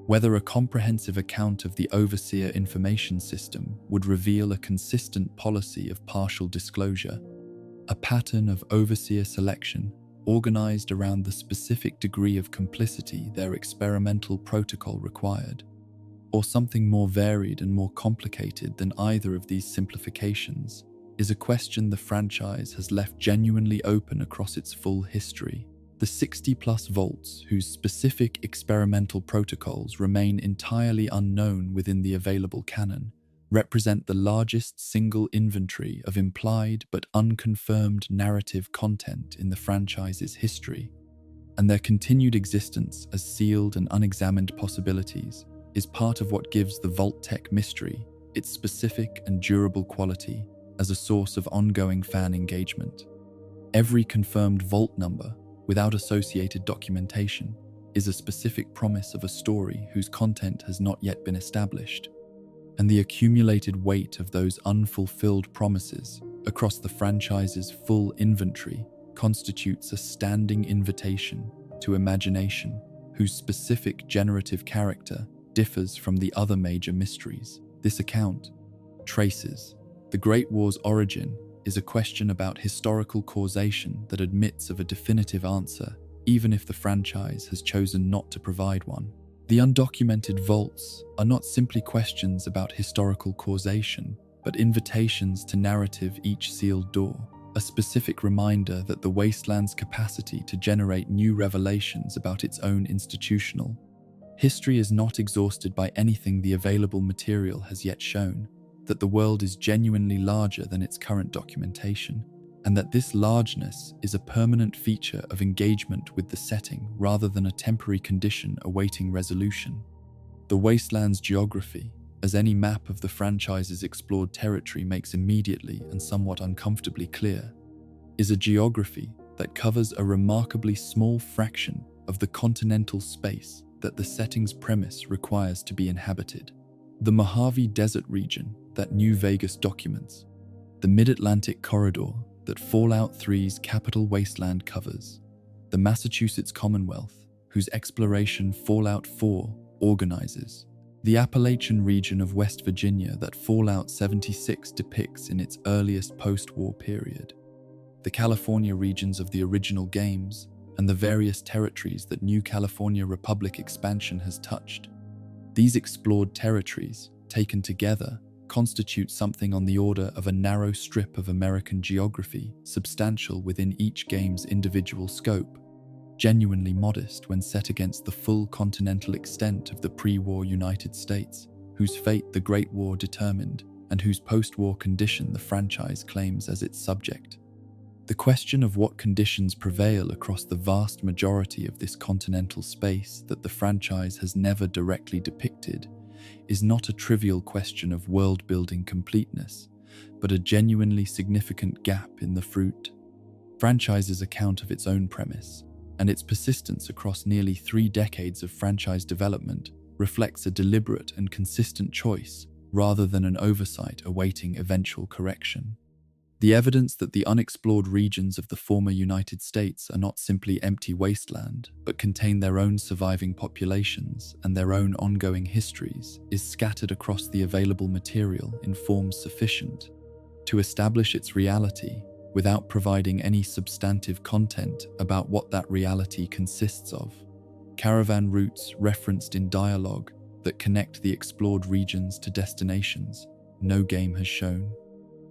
S1: Whether a comprehensive account of the overseer information system would reveal a consistent policy of partial disclosure, a pattern of overseer selection organized around the specific degree of complicity their experimental protocol required, or something more varied and more complicated than either of these simplifications, is a question the franchise has left genuinely open across its full history. The 60-plus vaults, whose specific experimental protocols remain entirely unknown within the available canon, represent the largest single inventory of implied but unconfirmed narrative content in the franchise's history, and their continued existence as sealed and unexamined possibilities is part of what gives the Vault Tech mystery its specific and durable quality as a source of ongoing fan engagement. Every confirmed vault number, without associated documentation, is a specific promise of a story whose content has not yet been established, and the accumulated weight of those unfulfilled promises across the franchise's full inventory constitutes a standing invitation to imagination whose specific generative character differs from the other major mysteries. This account traces the Great War's origin is a question about historical causation that admits of a definitive answer, even if the franchise has chosen not to provide one. The undocumented vaults are not simply questions about historical causation, but invitations to narrative each sealed door, a specific reminder that the wasteland's capacity to generate new revelations about its own institutional history is not exhausted by anything the available material has yet shown, that the world is genuinely larger than its current documentation, and that this largeness is a permanent feature of engagement with the setting rather than a temporary condition awaiting resolution. The wasteland's geography, as any map of the franchise's explored territory makes immediately and somewhat uncomfortably clear, is a geography that covers a remarkably small fraction of the continental space that the setting's premise requires to be inhabited. The Mojave Desert region that New Vegas documents, the Mid-Atlantic corridor that Fallout 3's Capital Wasteland covers, the Massachusetts Commonwealth, whose exploration Fallout 4 organizes, the Appalachian region of West Virginia that Fallout 76 depicts in its earliest post-war period, the California regions of the original games, and the various territories that New California Republic expansion has touched. These explored territories, taken together, constitute something on the order of a narrow strip of American geography, substantial within each game's individual scope, genuinely modest when set against the full continental extent of the pre-war United States, whose fate the Great War determined, and whose post-war condition the franchise claims as its subject. The question of what conditions prevail across the vast majority of this continental space that the franchise has never directly depicted is not a trivial question of world-building completeness, but a genuinely significant gap in the fruit. Franchise's account of its own premise, and its persistence across nearly 3 decades of franchise development, reflects a deliberate and consistent choice rather than an oversight awaiting eventual correction. The evidence that the unexplored regions of the former United States are not simply empty wasteland, but contain their own surviving populations and their own ongoing histories, is scattered across the available material in forms sufficient to establish its reality without providing any substantive content about what that reality consists of. Caravan routes referenced in dialogue that connect the explored regions to destinations no game has shown.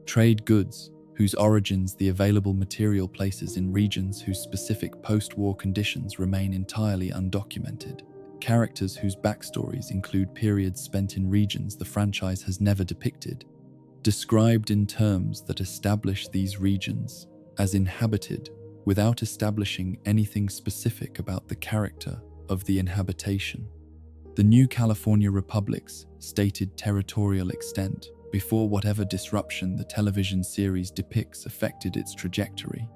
S1: Trade goods, whose origins the available material places in regions whose specific post-war conditions remain entirely undocumented. Characters whose backstories include periods spent in regions the franchise has never depicted, described in terms that establish these regions as inhabited without establishing anything specific about the character of the inhabitation. The New California Republic's stated territorial extent before whatever disruption the television series depicts affected its trajectory,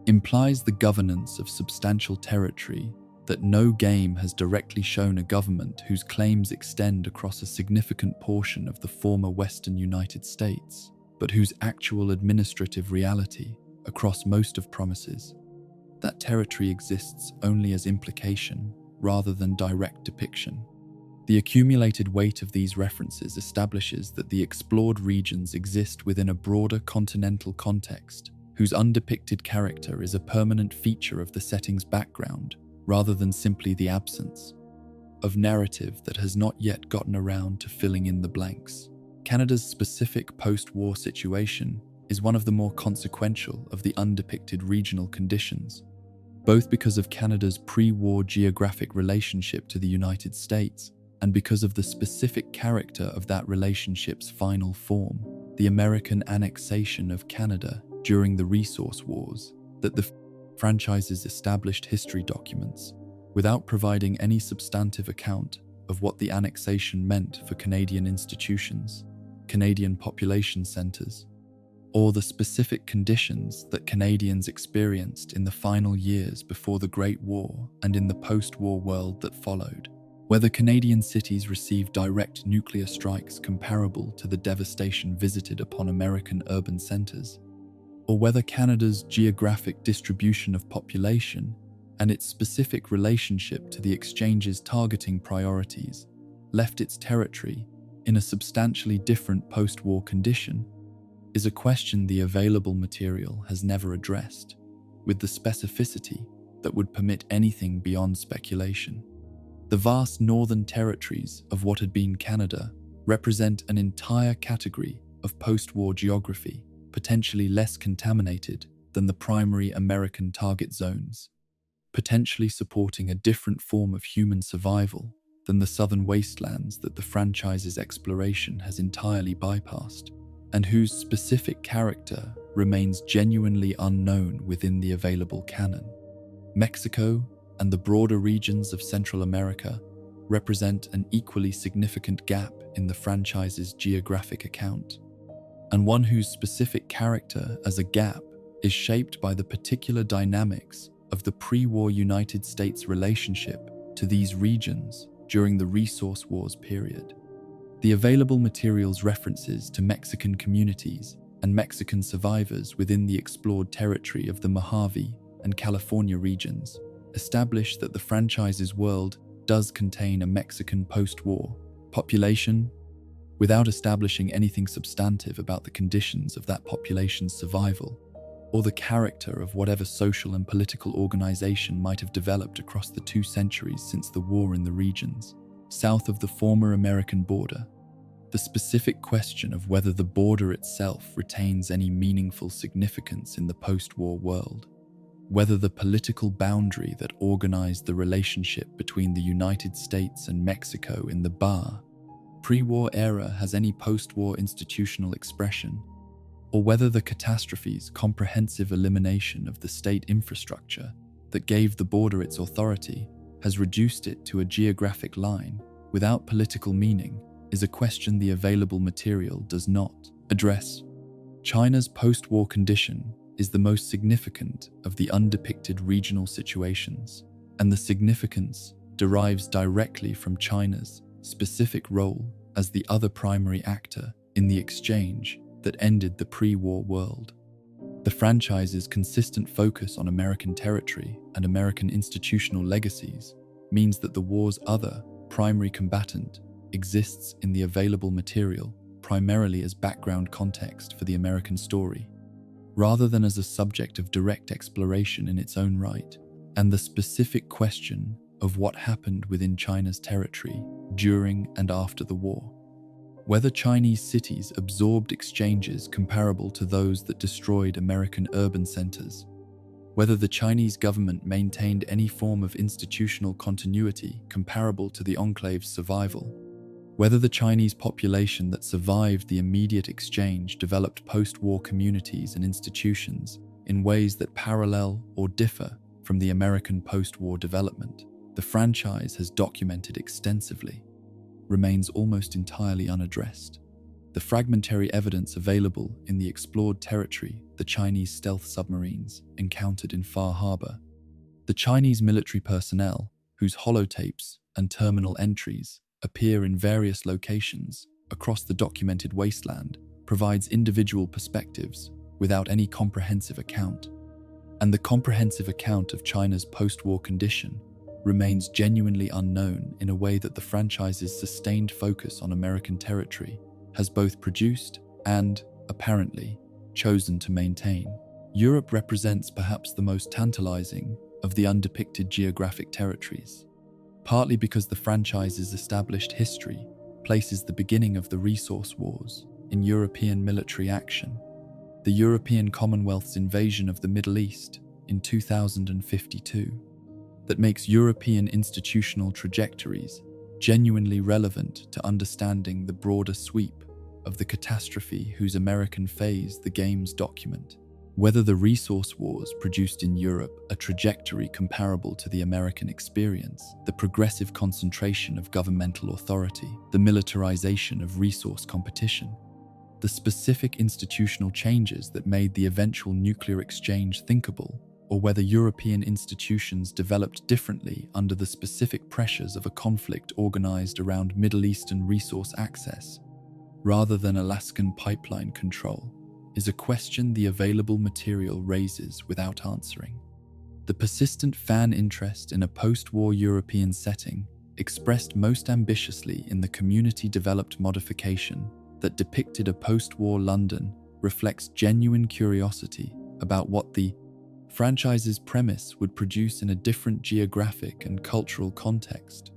S1: implies the governance of substantial territory that no game has directly shown a government whose claims extend across a significant portion of the former Western United States, but whose actual administrative reality, across most of promises, that territory exists only as implication rather than direct depiction. The accumulated weight of these references establishes that the explored regions exist within a broader continental context, whose undepicted character is a permanent feature of the setting's background, rather than simply the absence of narrative that has not yet gotten around to filling in the blanks. Canada's specific post-war situation is one of the more consequential of the undepicted regional conditions, both because of Canada's pre-war geographic relationship to the United States and because of the specific character of that relationship's final form, the American annexation of Canada during the Resource Wars, that the franchise's established history documents, without providing any substantive account of what the annexation meant for Canadian institutions, Canadian population centres, or the specific conditions that Canadians experienced in the final years before the Great War and in the post-war world that followed. Whether Canadian cities received direct nuclear strikes comparable to the devastation visited upon American urban centres, or whether Canada's geographic distribution of population and its specific relationship to the exchange's targeting priorities left its territory in a substantially different post-war condition, is a question the available material has never addressed, with the specificity that would permit anything beyond speculation. The vast northern territories of what had been Canada represent an entire category of post-war geography, potentially less contaminated than the primary American target zones, potentially supporting a different form of human survival than the southern wastelands that the franchise's exploration has entirely bypassed, and whose specific character remains genuinely unknown within the available canon. Mexico and the broader regions of Central America represent an equally significant gap in the franchise's geographic account, and one whose specific character as a gap is shaped by the particular dynamics of the pre-war United States relationship to these regions during the Resource Wars period. The available materials references to Mexican communities and Mexican survivors within the explored territory of the Mojave and California regions establish that the franchise's world does contain a Mexican post-war population, without establishing anything substantive about the conditions of that population's survival, or the character of whatever social and political organization might have developed across the 2 centuries since the war in the regions south of the former American border. The specific question of whether the border itself retains any meaningful significance in the post-war world, whether the political boundary that organized the relationship between the United States and Mexico in the pre-war era has any post-war institutional expression, or whether the catastrophe's comprehensive elimination of the state infrastructure that gave the border its authority has reduced it to a geographic line without political meaning, is a question the available material does not address. China's post-war condition is the most significant of the undepicted regional situations, and the significance derives directly from China's specific role as the other primary actor in the exchange that ended the pre-war world. The franchise's consistent focus on American territory and American institutional legacies means that the war's other primary combatant exists in the available material primarily as background context for the American story, rather than as a subject of direct exploration in its own right, and the specific question of what happened within China's territory during and after the war. Whether Chinese cities absorbed exchanges comparable to those that destroyed American urban centers, whether the Chinese government maintained any form of institutional continuity comparable to the enclave's survival, whether the Chinese population that survived the immediate exchange developed post-war communities and institutions in ways that parallel or differ from the American post-war development, the franchise has documented extensively, remains almost entirely unaddressed. The fragmentary evidence available in the explored territory, the Chinese stealth submarines encountered in Far Harbor, the Chinese military personnel whose holotapes and terminal entries appear in various locations across the documented wasteland, provides individual perspectives without any comprehensive account. And the comprehensive account of China's post-war condition remains genuinely unknown in a way that the franchise's sustained focus on American territory has both produced and, apparently, chosen to maintain. Europe represents perhaps the most tantalizing of the undepicted geographic territories, partly because the franchise's established history places the beginning of the Resource Wars in European military action. the European Commonwealth's invasion of the Middle East in 2052, that makes European institutional trajectories genuinely relevant to understanding the broader sweep of the catastrophe whose American phase the games document. Whether the resource wars produced in Europe a trajectory comparable to the American experience, the progressive concentration of governmental authority, the militarization of resource competition, the specific institutional changes that made the eventual nuclear exchange thinkable, or whether European institutions developed differently under the specific pressures of a conflict organized around Middle Eastern resource access, rather than Alaskan pipeline control, is a question the available material raises without answering. The persistent fan interest in a post-war European setting, expressed most ambitiously in the community-developed modification that depicted a post-war London, reflects genuine curiosity about what the franchise's premise would produce in a different geographic and cultural context.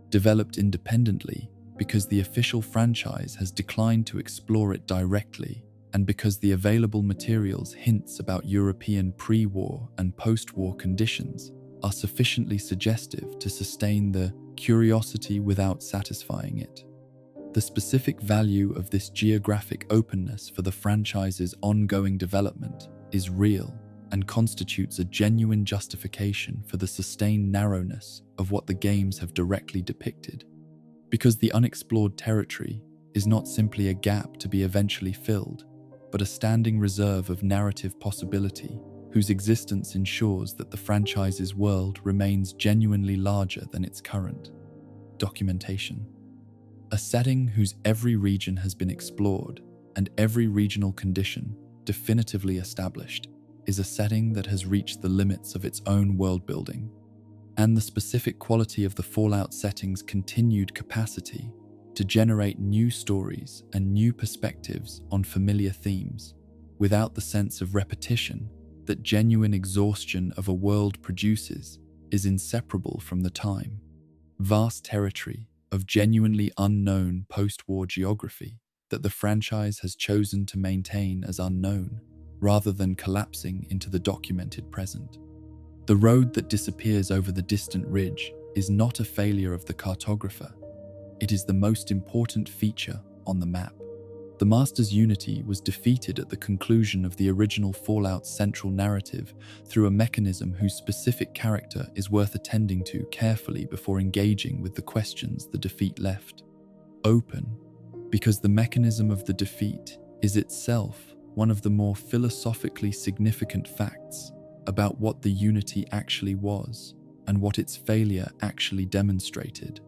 S1: Developed independently because the official franchise has declined to explore it directly, and because the available materials hints about European pre-war and post-war conditions are sufficiently suggestive to sustain the curiosity without satisfying it. The specific value of this geographic openness for the franchise's ongoing development is real and constitutes a genuine justification for the sustained narrowness of what the games have directly depicted. Because the unexplored territory is not simply a gap to be eventually filled, but a standing reserve of narrative possibility whose existence ensures that the franchise's world remains genuinely larger than its current documentation. A setting whose every region has been explored and every regional condition definitively established is a setting that has reached the limits of its own world building, and the specific quality of the Fallout setting's continued capacity to generate new stories and new perspectives on familiar themes, without the sense of repetition that genuine exhaustion of a world produces, is inseparable from the time, vast territory of genuinely unknown post-war geography that the franchise has chosen to maintain as unknown, rather than collapsing into the documented present. The road that disappears over the distant ridge is not a failure of the cartographer. It is the most important feature on the map. The Master's unity was defeated at the conclusion of the original Fallout's central narrative through a mechanism whose specific character is worth attending to carefully before engaging with the questions the defeat left open, because the mechanism of the defeat is itself one of the more philosophically significant facts about what the unity actually was and what its failure actually demonstrated.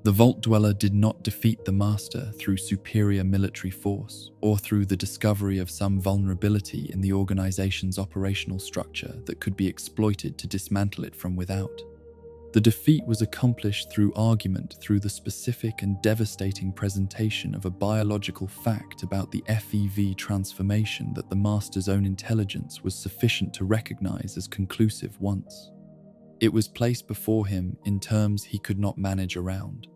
S1: The Vault Dweller did not defeat the Master through superior military force or through the discovery of some vulnerability in the organization's operational structure that could be exploited to dismantle it from without. The defeat was accomplished through argument, through the specific and devastating presentation of a biological fact about the FEV transformation that the Master's own intelligence was sufficient to recognize as conclusive once. It was placed before him in terms he could not manage around.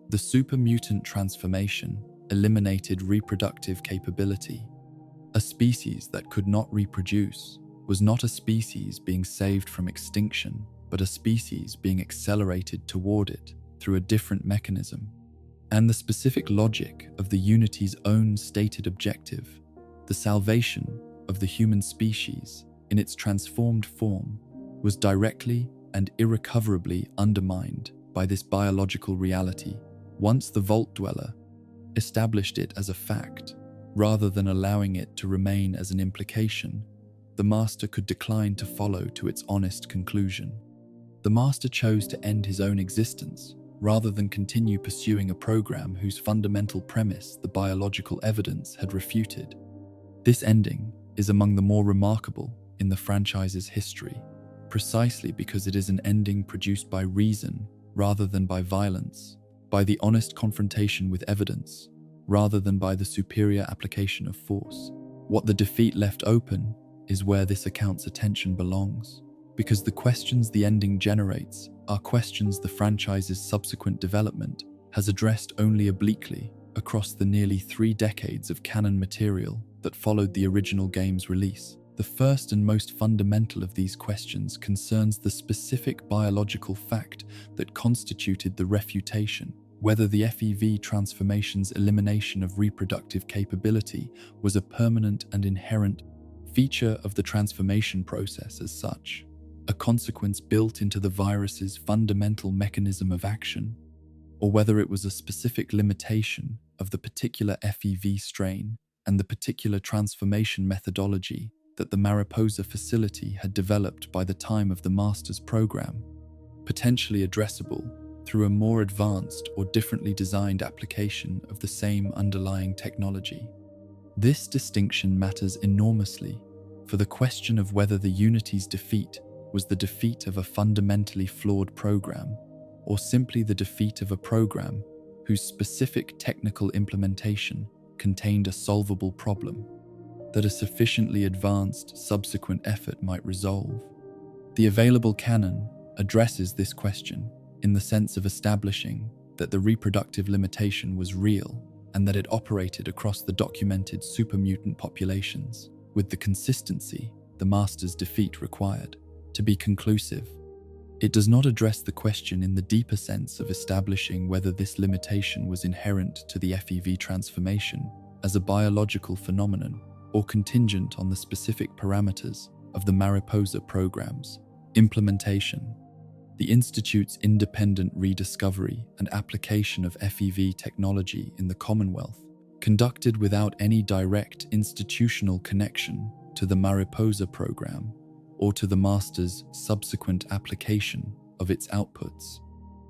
S1: The super mutant transformation eliminated reproductive capability. A species that could not reproduce was not a species being saved from extinction, but a species being accelerated toward it through a different mechanism. And the specific logic of the Unity's own stated objective, the salvation of the human species in its transformed form, was directly and irrecoverably undermined by this biological reality once the Vault Dweller established it as a fact. Rather than allowing it to remain as an implication, the Master could decline to follow to its honest conclusion. The Master chose to end his own existence rather than continue pursuing a program whose fundamental premise the biological evidence had refuted. This ending is among the more remarkable in the franchise's history, precisely because it is an ending produced by reason rather than by violence, by the honest confrontation with evidence rather than by the superior application of force. What the defeat left open is where this account's attention belongs, because the questions the ending generates are questions the franchise's subsequent development has addressed only obliquely across the nearly 3 decades of canon material that followed the original game's release. The first and most fundamental of these questions concerns the specific biological fact that constituted the refutation, whether the FEV transformation's elimination of reproductive capability was a permanent and inherent feature of the transformation process as such, a consequence built into the virus's fundamental mechanism of action, or whether it was a specific limitation of the particular FEV strain and the particular transformation methodology that the Mariposa facility had developed by the time of the master's program, potentially addressable through a more advanced or differently designed application of the same underlying technology. This distinction matters enormously, for the question of whether the Unity's defeat was the defeat of a fundamentally flawed program, or simply the defeat of a program whose specific technical implementation contained a solvable problem that a sufficiently advanced subsequent effort might resolve. The available canon addresses this question in the sense of establishing that the reproductive limitation was real and that it operated across the documented supermutant populations with the consistency the master's defeat required. To be conclusive, it does not address the question in the deeper sense of establishing whether this limitation was inherent to the FEV transformation as a biological phenomenon or contingent on the specific parameters of the Mariposa program's implementation. The Institute's independent rediscovery and application of FEV technology in the Commonwealth, conducted without any direct institutional connection to the Mariposa program or to the master's subsequent application of its outputs,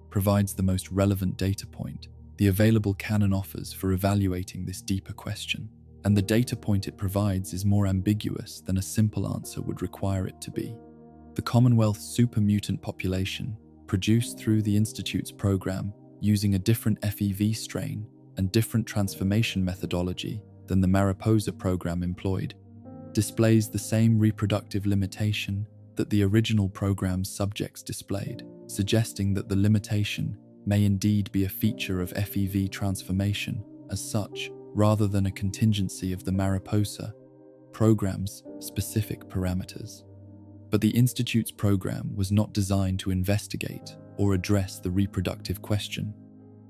S1: provides the most relevant data point the available canon offers for evaluating this deeper question, and the data point it provides is more ambiguous than a simple answer would require it to be. The Commonwealth's supermutant population, produced through the Institute's program using a different FEV strain and different transformation methodology than the Mariposa program employed, displays the same reproductive limitation that the original program's subjects displayed, suggesting that the limitation may indeed be a feature of FEV transformation as such, rather than a contingency of the Mariposa program's specific parameters. But the Institute's program was not designed to investigate or address the reproductive question,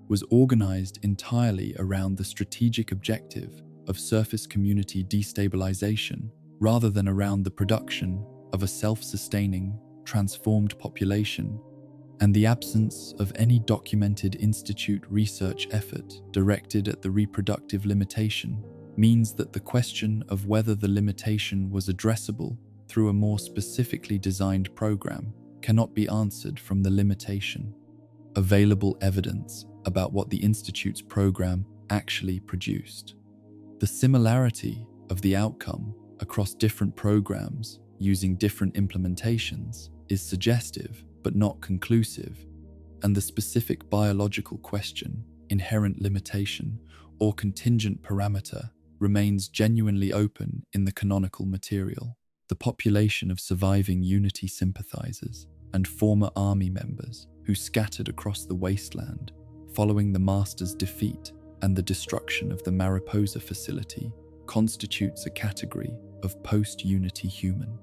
S1: was organized entirely around the strategic objective of surface community destabilization rather than around the production of a self-sustaining, transformed population, and the absence of any documented Institute research effort directed at the reproductive limitation means that the question of whether the limitation was addressable through a more specifically designed program cannot be answered from the limitation. Available evidence about what the Institute's program actually produced. The similarity of the outcome across different programs using different implementations is suggestive but not conclusive, and the specific biological question, inherent limitation, or contingent parameter remains genuinely open in the canonical material. The population of surviving Unity sympathizers and former army members who scattered across the wasteland following the Master's defeat and the destruction of the Mariposa facility constitutes a category of post-Unity human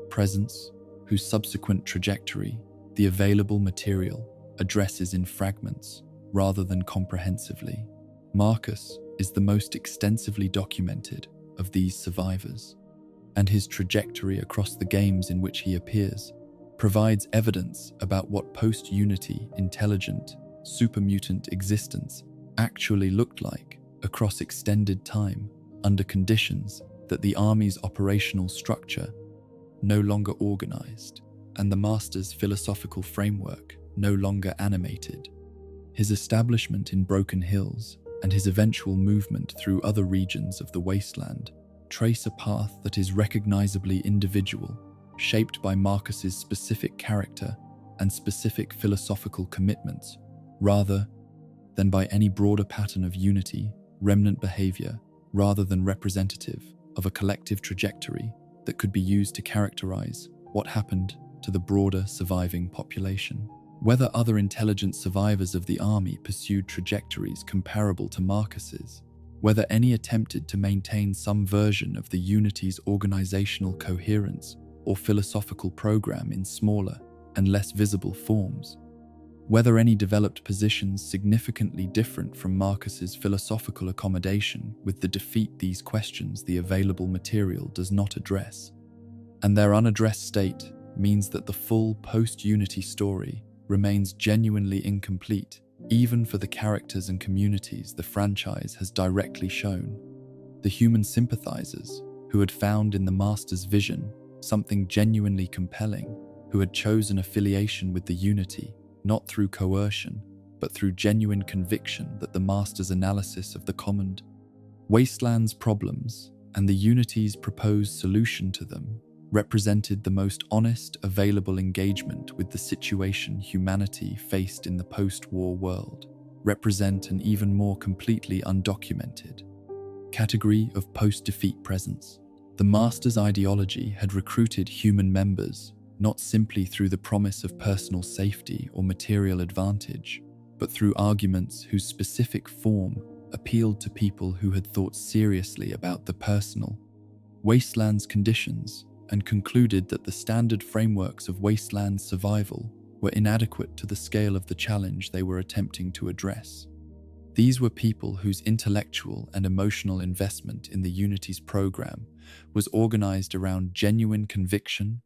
S1: presence whose subsequent trajectory the available material addresses in fragments rather than comprehensively. Marcus is the most extensively documented of these survivors, and his trajectory across the games in which he appears provides evidence about what post-Unity intelligent, supermutant existence actually looked like across extended time under conditions that the Army's operational structure no longer organized and the Master's philosophical framework no longer animated. His establishment in Broken Hills and his eventual movement through other regions of the wasteland trace a path that is recognizably individual, shaped by Marcus's specific character and specific philosophical commitments, rather than by any broader pattern of unity, remnant behavior, rather than representative of a collective trajectory that could be used to characterize what happened to the broader surviving population. Whether other intelligent survivors of the Army pursued trajectories comparable to Marcus's whether any attempted to maintain some version of the Unity's organizational coherence or philosophical program in smaller and less visible forms, whether any developed positions significantly different from Marcus's philosophical accommodation with the defeat these questions the available material does not address. And their unaddressed state means that the full post-Unity story remains genuinely incomplete, even for the characters and communities the franchise has directly shown. The human sympathizers, who had found in the Master's vision something genuinely compelling, who had chosen affiliation with the Unity, not through coercion, but through genuine conviction that the Master's analysis of the common wastelands problems and the Unity's proposed solution to them represented the most honest available engagement with the situation humanity faced in the post-war world, represent an even more completely undocumented category of post-defeat presence. The Master's ideology had recruited human members not simply through the promise of personal safety or material advantage, but through arguments whose specific form appealed to people who had thought seriously about the personal wastelands conditions and concluded that the standard frameworks of wasteland survival were inadequate to the scale of the challenge they were attempting to address. These were people whose intellectual and emotional investment in the Unity's program was organized around genuine conviction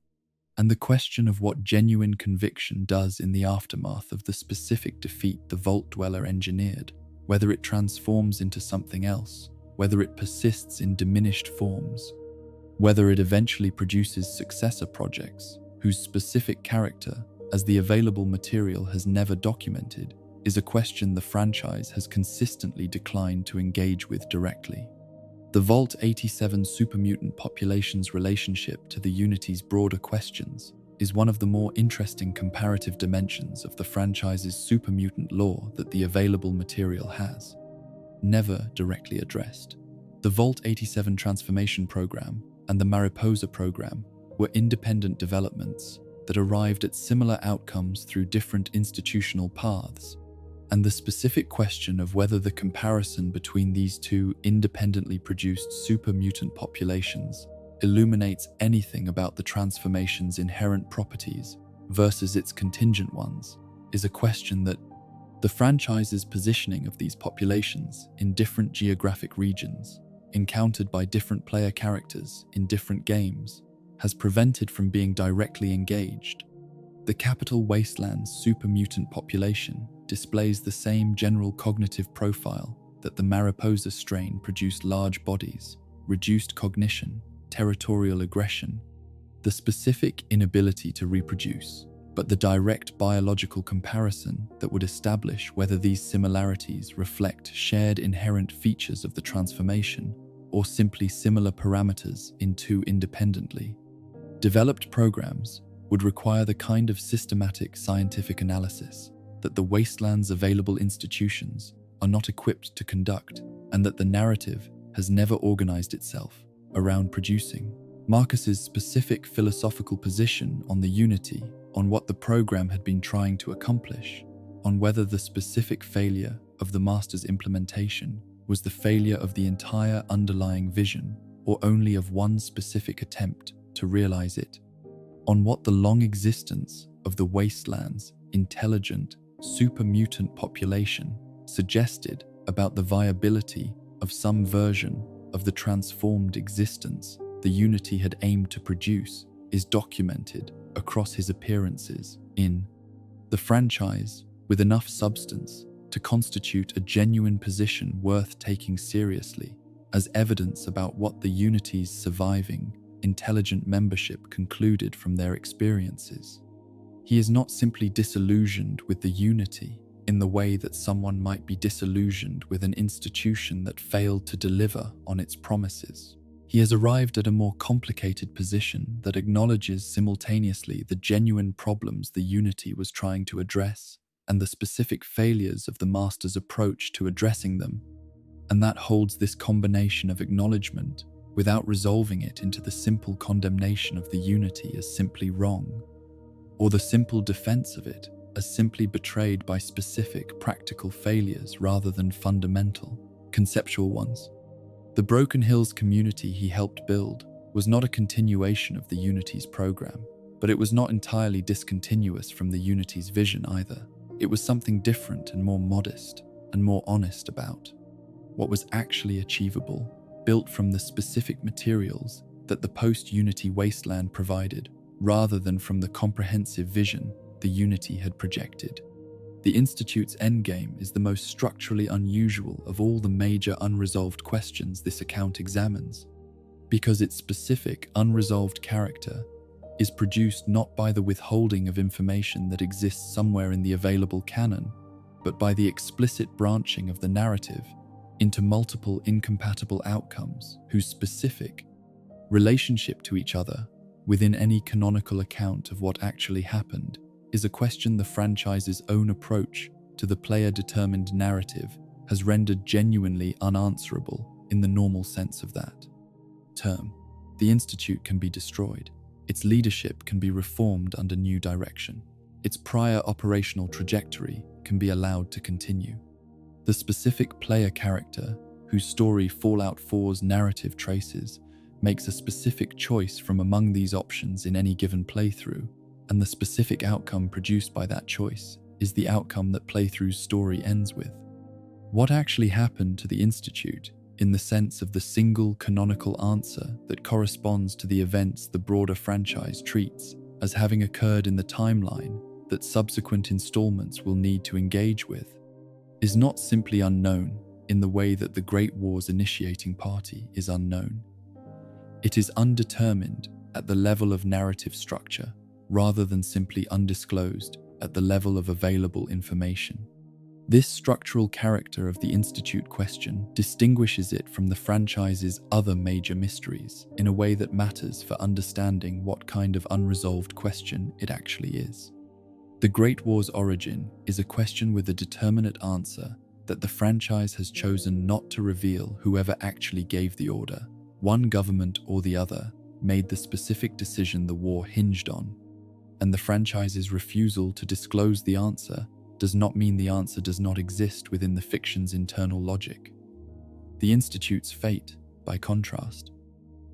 S1: and the question of what genuine conviction does in the aftermath of the specific defeat the Vault Dweller engineered, whether it transforms into something else, whether it persists in diminished forms, whether it eventually produces successor projects whose specific character, as the available material has never documented, is a question the franchise has consistently declined to engage with directly. The Vault 87 supermutant population's relationship to the Unity's broader questions is one of the more interesting comparative dimensions of the franchise's supermutant lore that the available material has never directly addressed. The Vault 87 transformation program and the Mariposa program were independent developments that arrived at similar outcomes through different institutional paths, and the specific question of whether the comparison between these two independently produced supermutant populations illuminates anything about the transformation's inherent properties versus its contingent ones is a question that the franchise's positioning of these populations in different geographic regions, encountered by different player characters in different games, has prevented from being directly engaged. The Capital Wastelands supermutant population displays the same general cognitive profile that the Mariposa strain produced: large bodies, reduced cognition, territorial aggression, the specific inability to reproduce, but the direct biological comparison that would establish whether these similarities reflect shared inherent features of the transformation or simply similar parameters in two independently developed programs would require the kind of systematic scientific analysis that the Wasteland's available institutions are not equipped to conduct, and that the narrative has never organized itself around producing. Marcus's specific philosophical position on the Unity, on what the program had been trying to accomplish, on whether the specific failure of the Master's implementation was the failure of the entire underlying vision or only of one specific attempt to realize it, on what the long existence of the Wasteland's intelligent, supermutant population suggested about the viability of some version of the transformed existence the Unity had aimed to produce, is documented across his appearances in the franchise with enough substance to constitute a genuine position worth taking seriously as evidence about what the Unity's surviving, intelligent membership concluded from their experiences. He is not simply disillusioned with the Unity in the way that someone might be disillusioned with an institution that failed to deliver on its promises. He has arrived at a more complicated position that acknowledges simultaneously the genuine problems the Unity was trying to address and the specific failures of the Master's approach to addressing them, and that holds this combination of acknowledgement without resolving it into the simple condemnation of the Unity as simply wrong, or the simple defense of it as simply betrayed by specific practical failures rather than fundamental. conceptual ones. The Broken Hills community he helped build was not a continuation of the Unity's program, but it was not entirely discontinuous from the Unity's vision either. It was something different and more modest and more honest about what was actually achievable, built from the specific materials that the post-Unity wasteland provided, rather than from the comprehensive vision the Unity had projected. The Institute's endgame is the most structurally unusual of all the major unresolved questions this account examines, because its specific unresolved character is produced not by the withholding of information that exists somewhere in the available canon, but by the explicit branching of the narrative into multiple incompatible outcomes whose specific relationship to each other within any canonical account of what actually happened is a question the franchise's own approach to the player-determined narrative has rendered genuinely unanswerable in the normal sense of that term. The Institute can be destroyed. Its leadership can be reformed under new direction. Its prior operational trajectory can be allowed to continue. The specific player character, whose story Fallout 4's narrative traces, makes a specific choice from among these options in any given playthrough, and the specific outcome produced by that choice is the outcome that playthrough's story ends with. What actually happened to the Institute, in the sense of the single canonical answer that corresponds to the events the broader franchise treats as having occurred in the timeline that subsequent installments will need to engage with, is not simply unknown in the way that the Great War's initiating party is unknown. It is undetermined at the level of narrative structure, rather than simply undisclosed at the level of available information. This structural character of the Institute question distinguishes it from the franchise's other major mysteries in a way that matters for understanding what kind of unresolved question it actually is. The Great War's origin is a question with a determinate answer that the franchise has chosen not to reveal. Whoever actually gave the order, one government or the other, made the specific decision the war hinged on, and the franchise's refusal to disclose the answer does not mean the answer does not exist within the fiction's internal logic. The Institute's fate, by contrast,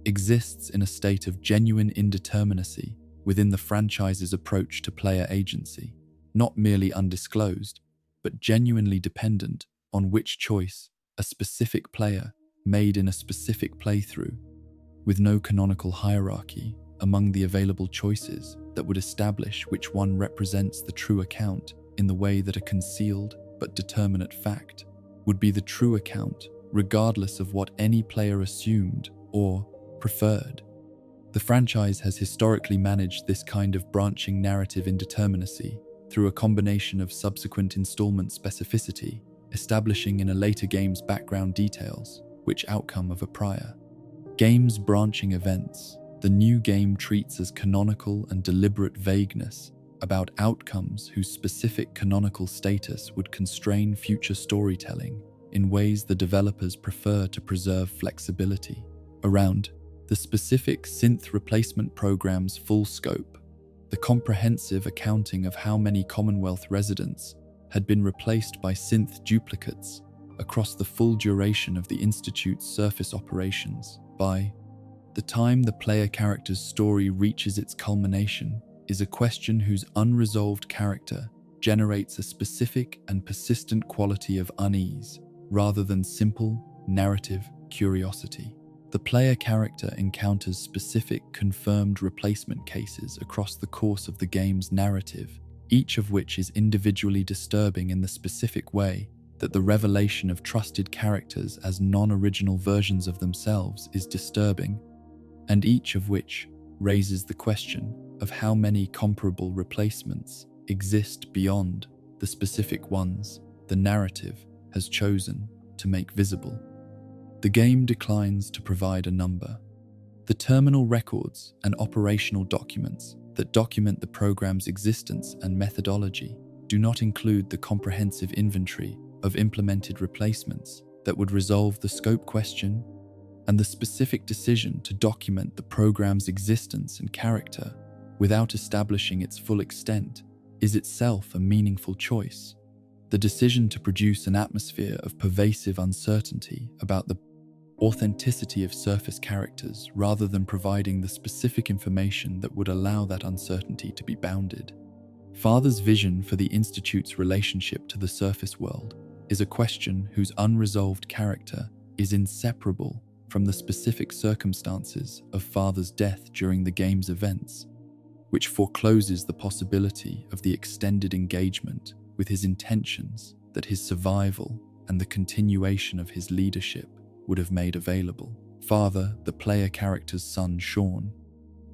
S1: exists in a state of genuine indeterminacy within the franchise's approach to player agency, not merely undisclosed, but genuinely dependent on which choice a specific player made in a specific playthrough, with no canonical hierarchy among the available choices that would establish which one represents the true account in the way that a concealed but determinate fact would be the true account regardless of what any player assumed or preferred. The franchise has historically managed this kind of branching narrative indeterminacy through a combination of subsequent installment specificity, establishing in a later game's background details which outcome of a prior game's branching events. The new game treats as canonical and deliberate vagueness about outcomes whose specific canonical status would constrain future storytelling in ways the developers prefer to preserve flexibility around. The specific synth replacement program's full scope, the comprehensive accounting of how many Commonwealth residents had been replaced by synth duplicates across the full duration of the Institute's surface operations. By the time the player character's story reaches its culmination, is a question whose unresolved character generates a specific and persistent quality of unease, rather than simple narrative curiosity. The player character encounters specific confirmed replacement cases across the course of the game's narrative, each of which is individually disturbing in the specific way that the revelation of trusted characters as non-original versions of themselves is disturbing, and each of which raises the question of how many comparable replacements exist beyond the specific ones the narrative has chosen to make visible. The game declines to provide a number. The terminal records and operational documents that document the program's existence and methodology do not include the comprehensive inventory of implemented replacements that would resolve the scope question, and the specific decision to document the program's existence and character without establishing its full extent is itself a meaningful choice. The decision to produce an atmosphere of pervasive uncertainty about the authenticity of surface characters rather than providing the specific information that would allow that uncertainty to be bounded. Father's vision for the Institute's relationship to the surface world is a question whose unresolved character is inseparable from the specific circumstances of Father's death during the game's events, which forecloses the possibility of the extended engagement with his intentions that his survival and the continuation of his leadership would have made available. Father, the player character's son Sean,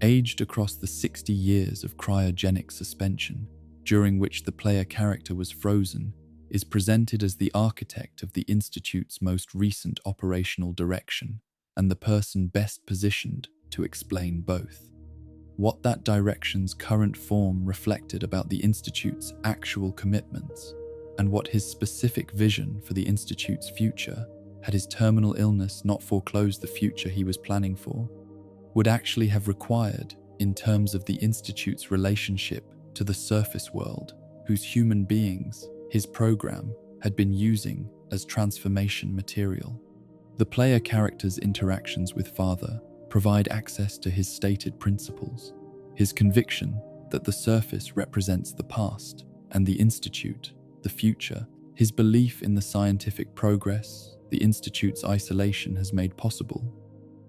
S1: aged across the 60 years of cryogenic suspension, during which the player character was frozen, is presented as the architect of the Institute's most recent operational direction and the person best positioned to explain both. What that direction's current form reflected about the Institute's actual commitments, and what his specific vision for the Institute's future, had his terminal illness not foreclosed the future he was planning for, would actually have required in terms of the Institute's relationship to the surface world, whose human beings his program had been using as transformation material. The player character's interactions with Father provide access to his stated principles, his conviction that the surface represents the past and the Institute, the future, his belief in the scientific progress the Institute's isolation has made possible,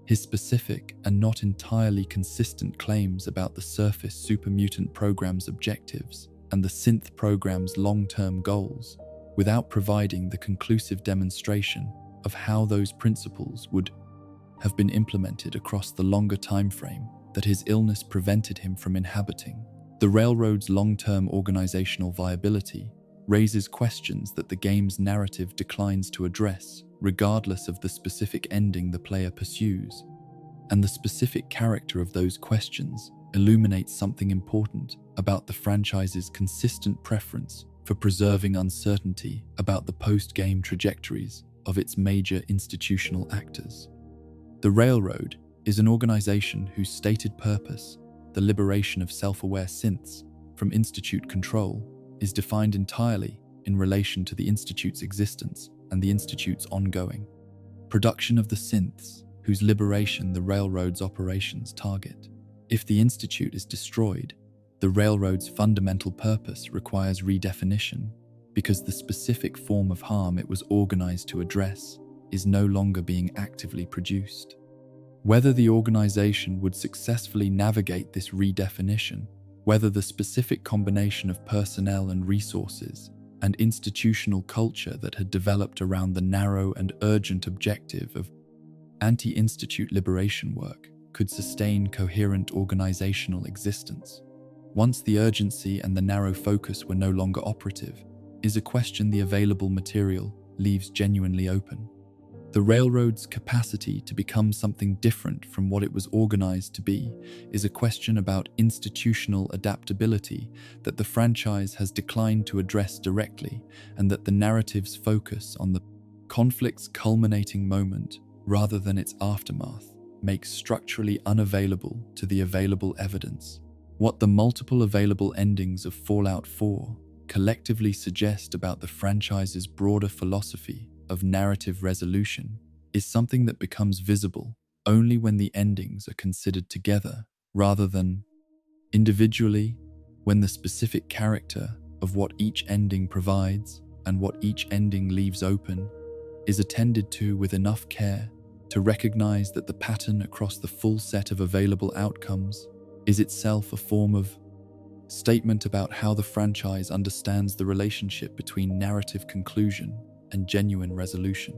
S1: his specific and not entirely consistent claims about the surface supermutant program's objectives and the synth program's long-term goals, without providing the conclusive demonstration of how those principles would have been implemented across the longer time frame that his illness prevented him from inhabiting. The railroad's long-term organizational viability raises questions that the game's narrative declines to address, regardless of the specific ending the player pursues. And the specific character of those questions illuminates something important about the franchise's consistent preference for preserving uncertainty about the post-game trajectories of its major institutional actors. The Railroad is an organization whose stated purpose, the liberation of self-aware synths from Institute control, is defined entirely in relation to the Institute's existence and the Institute's ongoing production of the synths, whose liberation the Railroad's operations target. If the Institute is destroyed, the Railroad's fundamental purpose requires redefinition, because the specific form of harm it was organized to address is no longer being actively produced. Whether the organization would successfully navigate this redefinition, whether the specific combination of personnel and resources and institutional culture that had developed around the narrow and urgent objective of anti-institute liberation work could sustain coherent organizational existence, once the urgency and the narrow focus were no longer operative, is a question the available material leaves genuinely open. The Railroad's capacity to become something different from what it was organized to be is a question about institutional adaptability that the franchise has declined to address directly, and that the narrative's focus on the conflict's culminating moment rather than its aftermath makes structurally unavailable to the available evidence. What the multiple available endings of Fallout 4 collectively suggest about the franchise's broader philosophy of narrative resolution is something that becomes visible only when the endings are considered together rather than individually, when the specific character of what each ending provides and what each ending leaves open is attended to with enough care to recognize that the pattern across the full set of available outcomes is itself a form of statement about how the franchise understands the relationship between narrative conclusion and genuine resolution.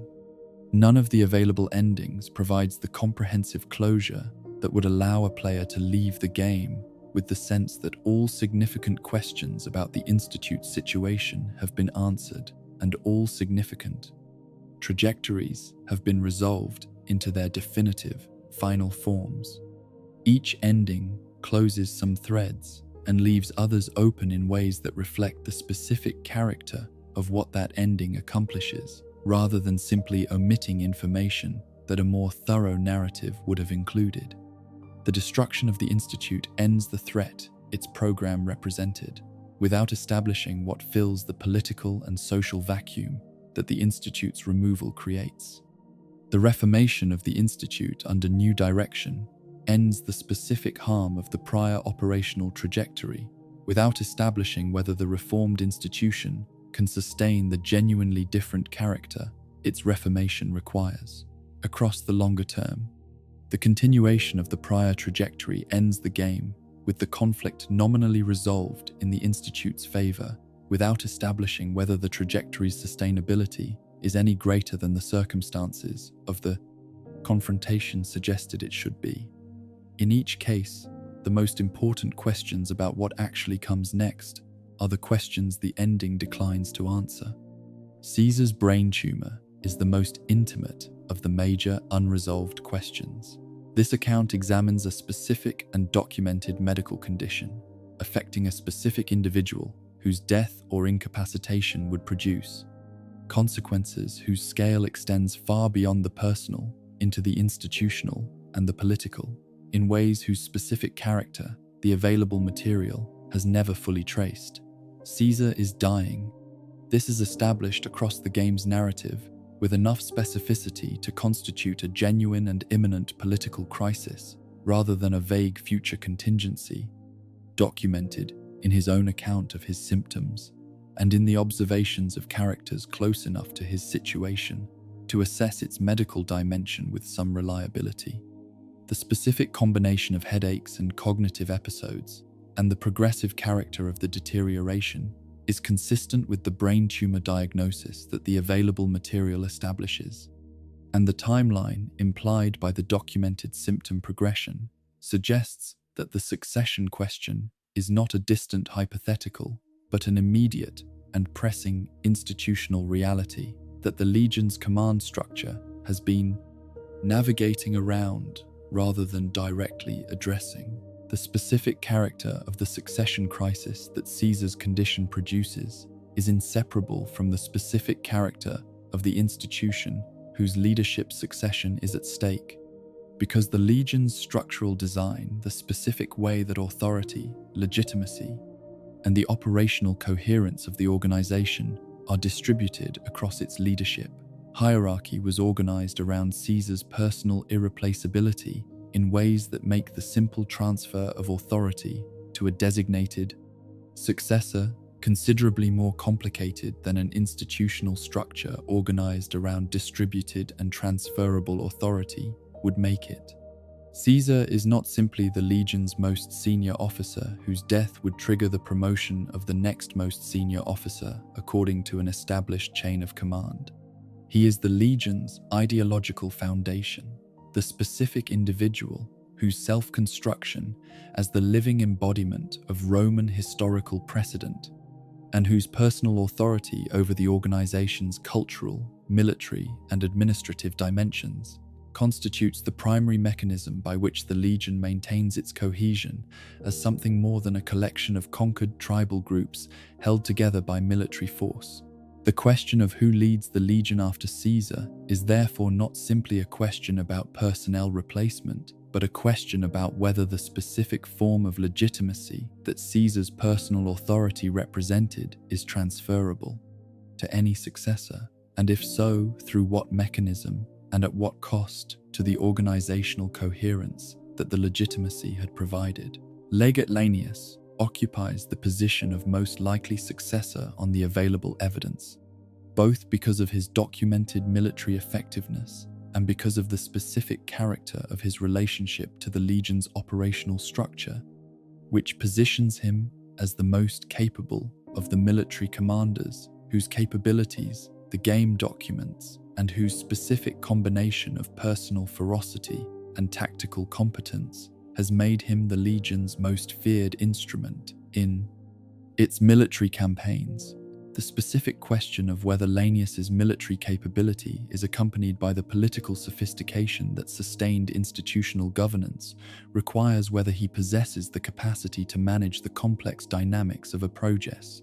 S1: None of the available endings provides the comprehensive closure that would allow a player to leave the game with the sense that all significant questions about the Institute's situation have been answered and all significant trajectories have been resolved into their definitive, final forms. Each ending closes some threads and leaves others open in ways that reflect the specific character of what that ending accomplishes, rather than simply omitting information that a more thorough narrative would have included. The destruction of the Institute ends the threat its program represented, without establishing what fills the political and social vacuum that the Institute's removal creates. The reformation of the Institute under new direction ends the specific harm of the prior operational trajectory without establishing whether the reformed institution can sustain the genuinely different character its reformation requires. Across the longer term, the continuation of the prior trajectory ends the game with the conflict nominally resolved in the Institute's favor without establishing whether the trajectory's sustainability is any greater than the circumstances of the confrontation suggested it should be. In each case, the most important questions about what actually comes next are the questions the ending declines to answer. Caesar's brain tumor is the most intimate of the major unresolved questions. This account examines a specific and documented medical condition affecting a specific individual whose death or incapacitation would produce consequences whose scale extends far beyond the personal into the institutional and the political, in ways whose specific character the available material has never fully traced. Caesar is dying. This is established across the game's narrative with enough specificity to constitute a genuine and imminent political crisis rather than a vague future contingency, documented in his own account of his symptoms and in the observations of characters close enough to his situation to assess its medical dimension with some reliability. The specific combination of headaches and cognitive episodes and the progressive character of the deterioration is consistent with the brain tumor diagnosis that the available material establishes, and the timeline implied by the documented symptom progression suggests that the succession question is not a distant hypothetical, but an immediate and pressing institutional reality that the Legion's command structure has been navigating around rather than directly addressing. The specific character of the succession crisis that Caesar's condition produces is inseparable from the specific character of the institution whose leadership succession is at stake. Because the Legion's structural design, the specific way that authority, legitimacy, and the operational coherence of the organization are distributed across its leadership, hierarchy was organized around Caesar's personal irreplaceability in ways that make the simple transfer of authority to a designated successor considerably more complicated than an institutional structure organized around distributed and transferable authority would make it. Caesar is not simply the Legion's most senior officer whose death would trigger the promotion of the next most senior officer according to an established chain of command. He is the Legion's ideological foundation, the specific individual whose self-construction as the living embodiment of Roman historical precedent and whose personal authority over the organization's cultural, military, and administrative dimensions constitutes the primary mechanism by which the Legion maintains its cohesion as something more than a collection of conquered tribal groups held together by military force. The question of who leads the Legion after Caesar is therefore not simply a question about personnel replacement, but a question about whether the specific form of legitimacy that Caesar's personal authority represented is transferable to any successor, and if so, through what mechanism and at what cost to the organizational coherence that the legitimacy had provided. Legate Laenius occupies the position of most likely successor on the available evidence, both because of his documented military effectiveness and because of the specific character of his relationship to the Legion's operational structure, which positions him as the most capable of the military commanders whose capabilities the game documents and whose specific combination of personal ferocity and tactical competence has made him the Legion's most feared instrument in its military campaigns. The specific question of whether Laenius's military capability is accompanied by the political sophistication that sustained institutional governance requires whether he possesses the capacity to manage the complex dynamics of a progress,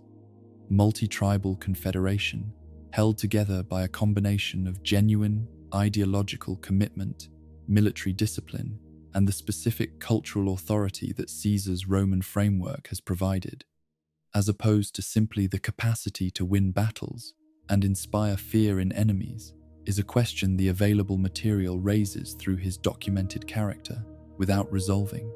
S1: multi-tribal confederation held together by a combination of genuine ideological commitment, military discipline, and the specific cultural authority that Caesar's Roman framework has provided. as opposed to simply the capacity to win battles and inspire fear in enemies, is a question the available material raises through his documented character without resolving.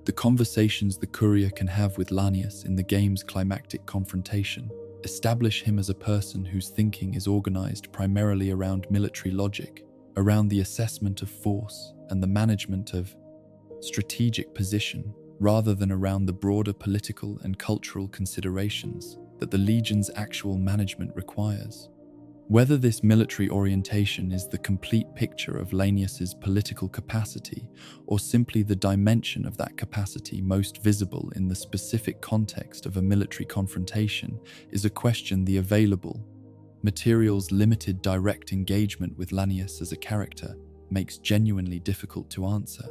S1: The conversations the courier can have with Lanius in the game's climactic confrontation establish him as a person whose thinking is organized primarily around military logic, around the assessment of force and the management of strategic position, rather than around the broader political and cultural considerations that the Legion's actual management requires. Whether this military orientation is the complete picture of Lanius's political capacity or simply the dimension of that capacity most visible in the specific context of a military confrontation is a question the available material's limited direct engagement with Lanius as a character makes genuinely difficult to answer.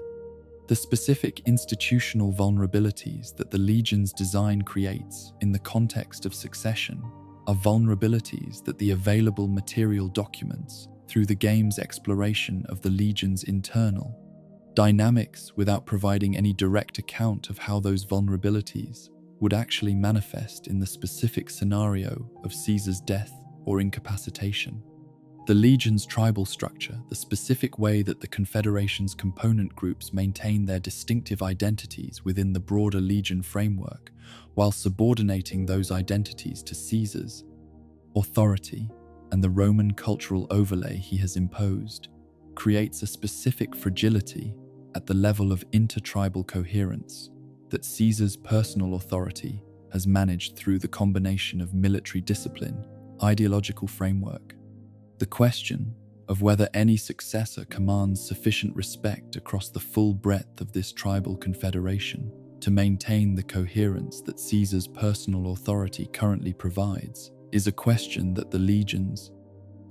S1: The specific institutional vulnerabilities that the Legion's design creates in the context of succession are vulnerabilities that the available material documents through the game's exploration of the Legion's internal dynamics without providing any direct account of how those vulnerabilities would actually manifest in the specific scenario of Caesar's death or incapacitation. The Legion's tribal structure, the specific way that the Confederation's component groups maintain their distinctive identities within the broader Legion framework, while subordinating those identities to Caesar's authority and the Roman cultural overlay he has imposed, creates a specific fragility at the level of intertribal coherence that Caesar's personal authority has managed through the combination of military discipline, ideological framework. The question of whether any successor commands sufficient respect across the full breadth of this tribal confederation to maintain the coherence that Caesar's personal authority currently provides is a question that the Legion's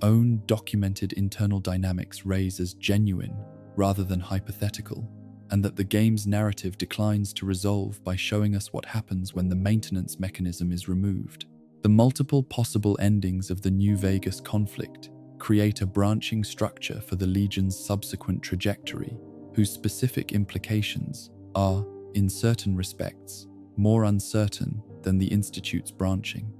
S1: own documented internal dynamics raise as genuine rather than hypothetical, and that the game's narrative declines to resolve by showing us what happens when the maintenance mechanism is removed. The multiple possible endings of the New Vegas conflict create a branching structure for the Legion's subsequent trajectory, whose specific implications are, in certain respects, more uncertain than the Institute's branching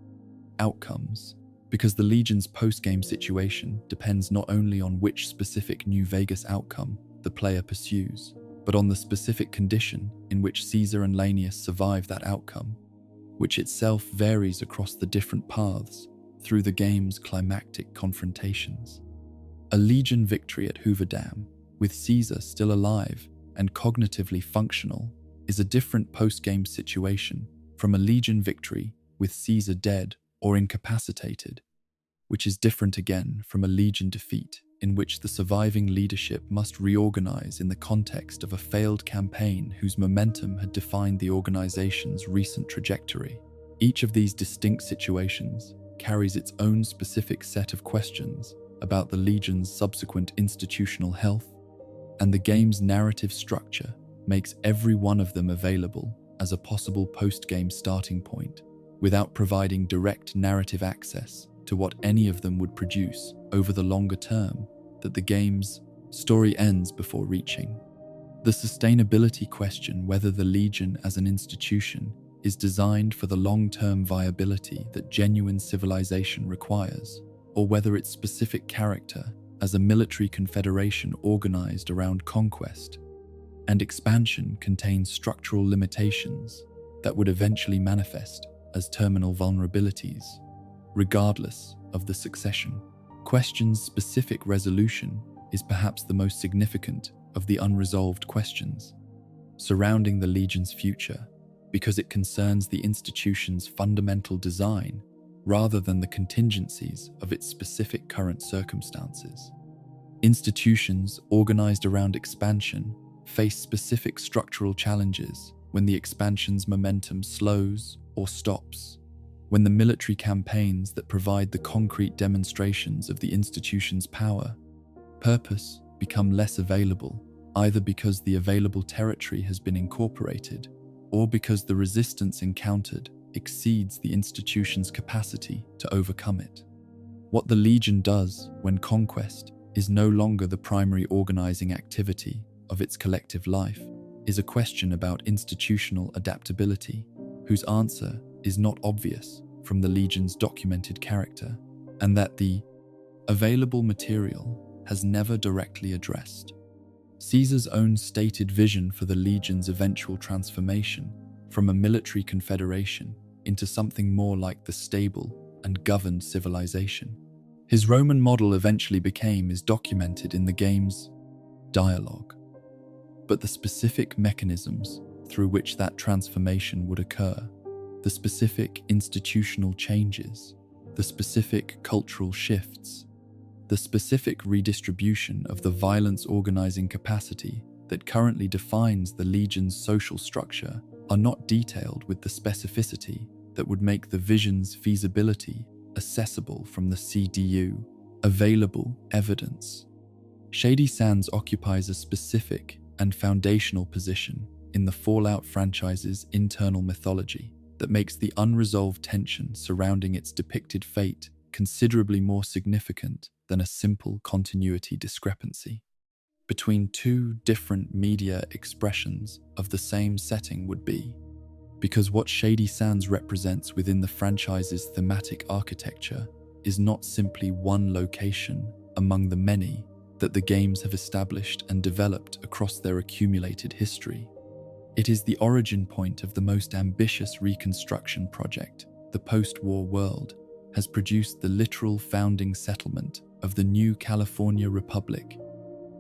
S1: outcomes, because the Legion's post-game situation depends not only on which specific New Vegas outcome the player pursues, but on the specific condition in which Caesar and Lanius survive that outcome, which itself varies across the different paths through the game's climactic confrontations. A Legion victory at Hoover Dam, with Caesar still alive and cognitively functional, is a different post-game situation from a Legion victory with Caesar dead or incapacitated, which is different again from a Legion defeat in which the surviving leadership must reorganize in the context of a failed campaign whose momentum had defined the organization's recent trajectory. Each of these distinct situations carries its own specific set of questions about the Legion's subsequent institutional health, and the game's narrative structure makes every one of them available as a possible post-game starting point, without providing direct narrative access to what any of them would produce over the longer term that the game's story ends before reaching. The sustainability question whether the Legion as an institution is designed for the long-term viability that genuine civilization requires, or whether its specific character as a military confederation organized around conquest and expansion contains structural limitations that would eventually manifest as terminal vulnerabilities, regardless of the succession. Question's specific resolution is perhaps the most significant of the unresolved questions surrounding the Legion's future, because it concerns the institution's fundamental design rather than the contingencies of its specific current circumstances. Institutions organized around expansion face specific structural challenges when the expansion's momentum slows or stops, when the military campaigns that provide the concrete demonstrations of the institution's purpose become less available, either because the available territory has been incorporated or because the resistance encountered exceeds the institution's capacity to overcome it. What the Legion does when conquest is no longer the primary organizing activity of its collective life is a question about institutional adaptability, whose answer is not obvious from the Legion's documented character, and that the available material has never directly addressed Caesar's own stated vision for the Legion's eventual transformation from a military confederation into something more like the stable and governed civilization. His Roman model eventually became is documented in the game's dialogue, but the specific mechanisms through which that transformation would occur, the specific institutional changes, the specific cultural shifts, the specific redistribution of the violence organizing capacity that currently defines the Legion's social structure are not detailed with the specificity that would make the vision's feasibility accessible from the CDU available evidence. Shady Sands occupies a specific and foundational position in the Fallout franchise's internal mythology that makes the unresolved tension surrounding its depicted fate considerably more significant than a simple continuity discrepancy between two different media expressions of the same setting would be, because what Shady Sands represents within the franchise's thematic architecture is not simply one location among the many that the games have established and developed across their accumulated history. It is the origin point of the most ambitious reconstruction project the post-war world has produced, the literal founding settlement of the new California Republic,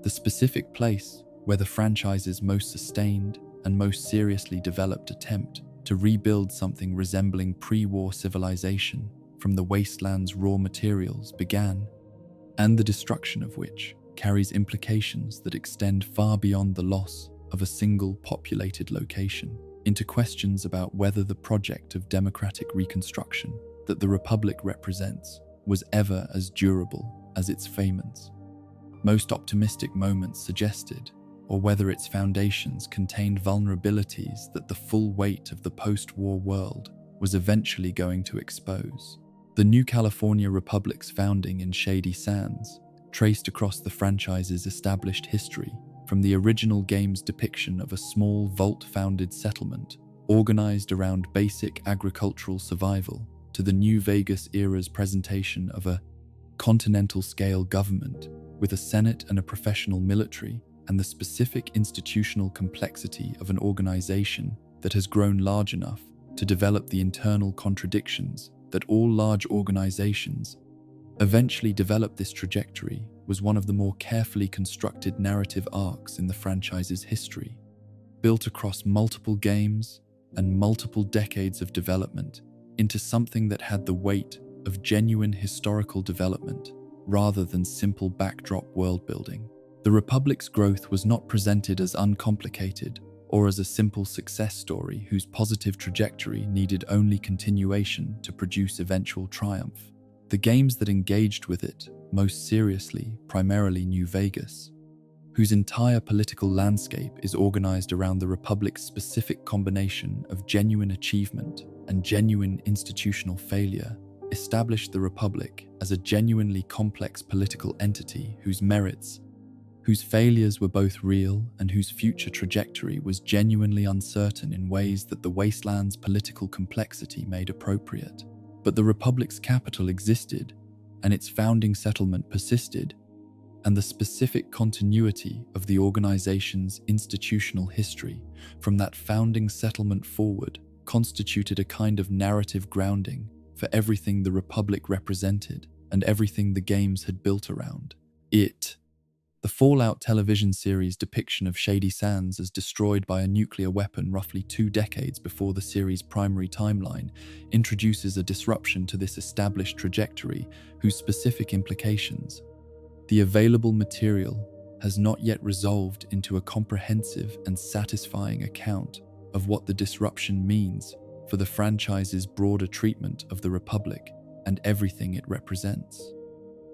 S1: the specific place where the franchise's most sustained and most seriously developed attempt to rebuild something resembling pre-war civilization from the wasteland's raw materials began, and the destruction of which carries implications that extend far beyond the loss of a single populated location into questions about whether the project of democratic reconstruction that the Republic represents was ever as durable as its famous, most optimistic moments suggested, or whether its foundations contained vulnerabilities that the full weight of the post-war world was eventually going to expose. The new California Republic's founding in Shady Sands traced across the franchise's established history from the original game's depiction of a small vault-founded settlement organized around basic agricultural survival to the New Vegas era's presentation of a continental-scale government with a senate and a professional military, and the specific institutional complexity of an organization that has grown large enough to develop the internal contradictions that all large organizations eventually develop. This trajectory was one of the more carefully constructed narrative arcs in the franchise's history, built across multiple games and multiple decades of development into something that had the weight of genuine historical development rather than simple backdrop world building. The Republic's growth was not presented as uncomplicated or as a simple success story whose positive trajectory needed only continuation to produce eventual triumph. The games that engaged with it most seriously, primarily New Vegas, whose entire political landscape is organized around the Republic's specific combination of genuine achievement and genuine institutional failure, established the Republic as a genuinely complex political entity whose merits, whose failures were both real and whose future trajectory was genuinely uncertain in ways that the wasteland's political complexity made appropriate. But the Republic's capital existed, and its founding settlement persisted, and the specific continuity of the organization's institutional history from that founding settlement forward constituted a kind of narrative grounding for everything the Republic represented and everything the games had built around it. The Fallout television series' depiction of Shady Sands as destroyed by a nuclear weapon roughly 2 decades before the series' primary timeline introduces a disruption to this established trajectory whose specific implications the available material has not yet resolved into a comprehensive and satisfying account of what the disruption means for the franchise's broader treatment of the Republic and everything it represents.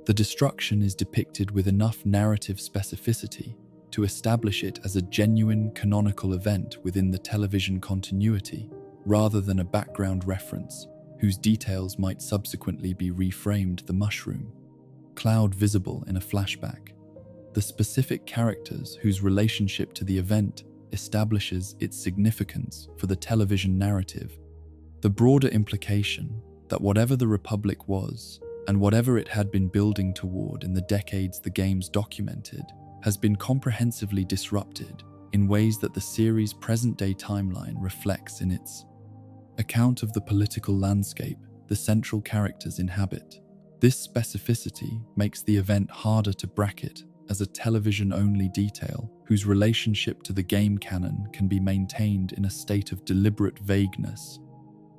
S1: The destruction is depicted with enough narrative specificity to establish it as a genuine canonical event within the television continuity, rather than a background reference whose details might subsequently be reframed. The mushroom cloud visible in a flashback, the specific characters whose relationship to the event establishes its significance for the television narrative, The broader implication that whatever the Republic was, and whatever it had been building toward in the decades the games documented, has been comprehensively disrupted in ways that the series' present-day timeline reflects in its account of the political landscape the central characters inhabit. This specificity makes the event harder to bracket as a television-only detail whose relationship to the game canon can be maintained in a state of deliberate vagueness,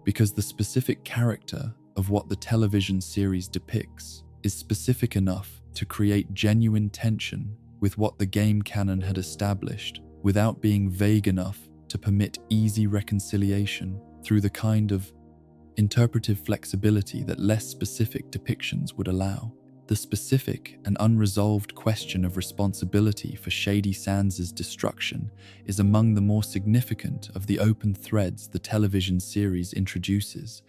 S1: because the specific character of what the television series depicts is specific enough to create genuine tension with what the game canon had established without being vague enough to permit easy reconciliation through the kind of interpretive flexibility that less specific depictions would allow. The specific and unresolved question of responsibility for Shady Sands' destruction is among the more significant of the open threads the television series introduces,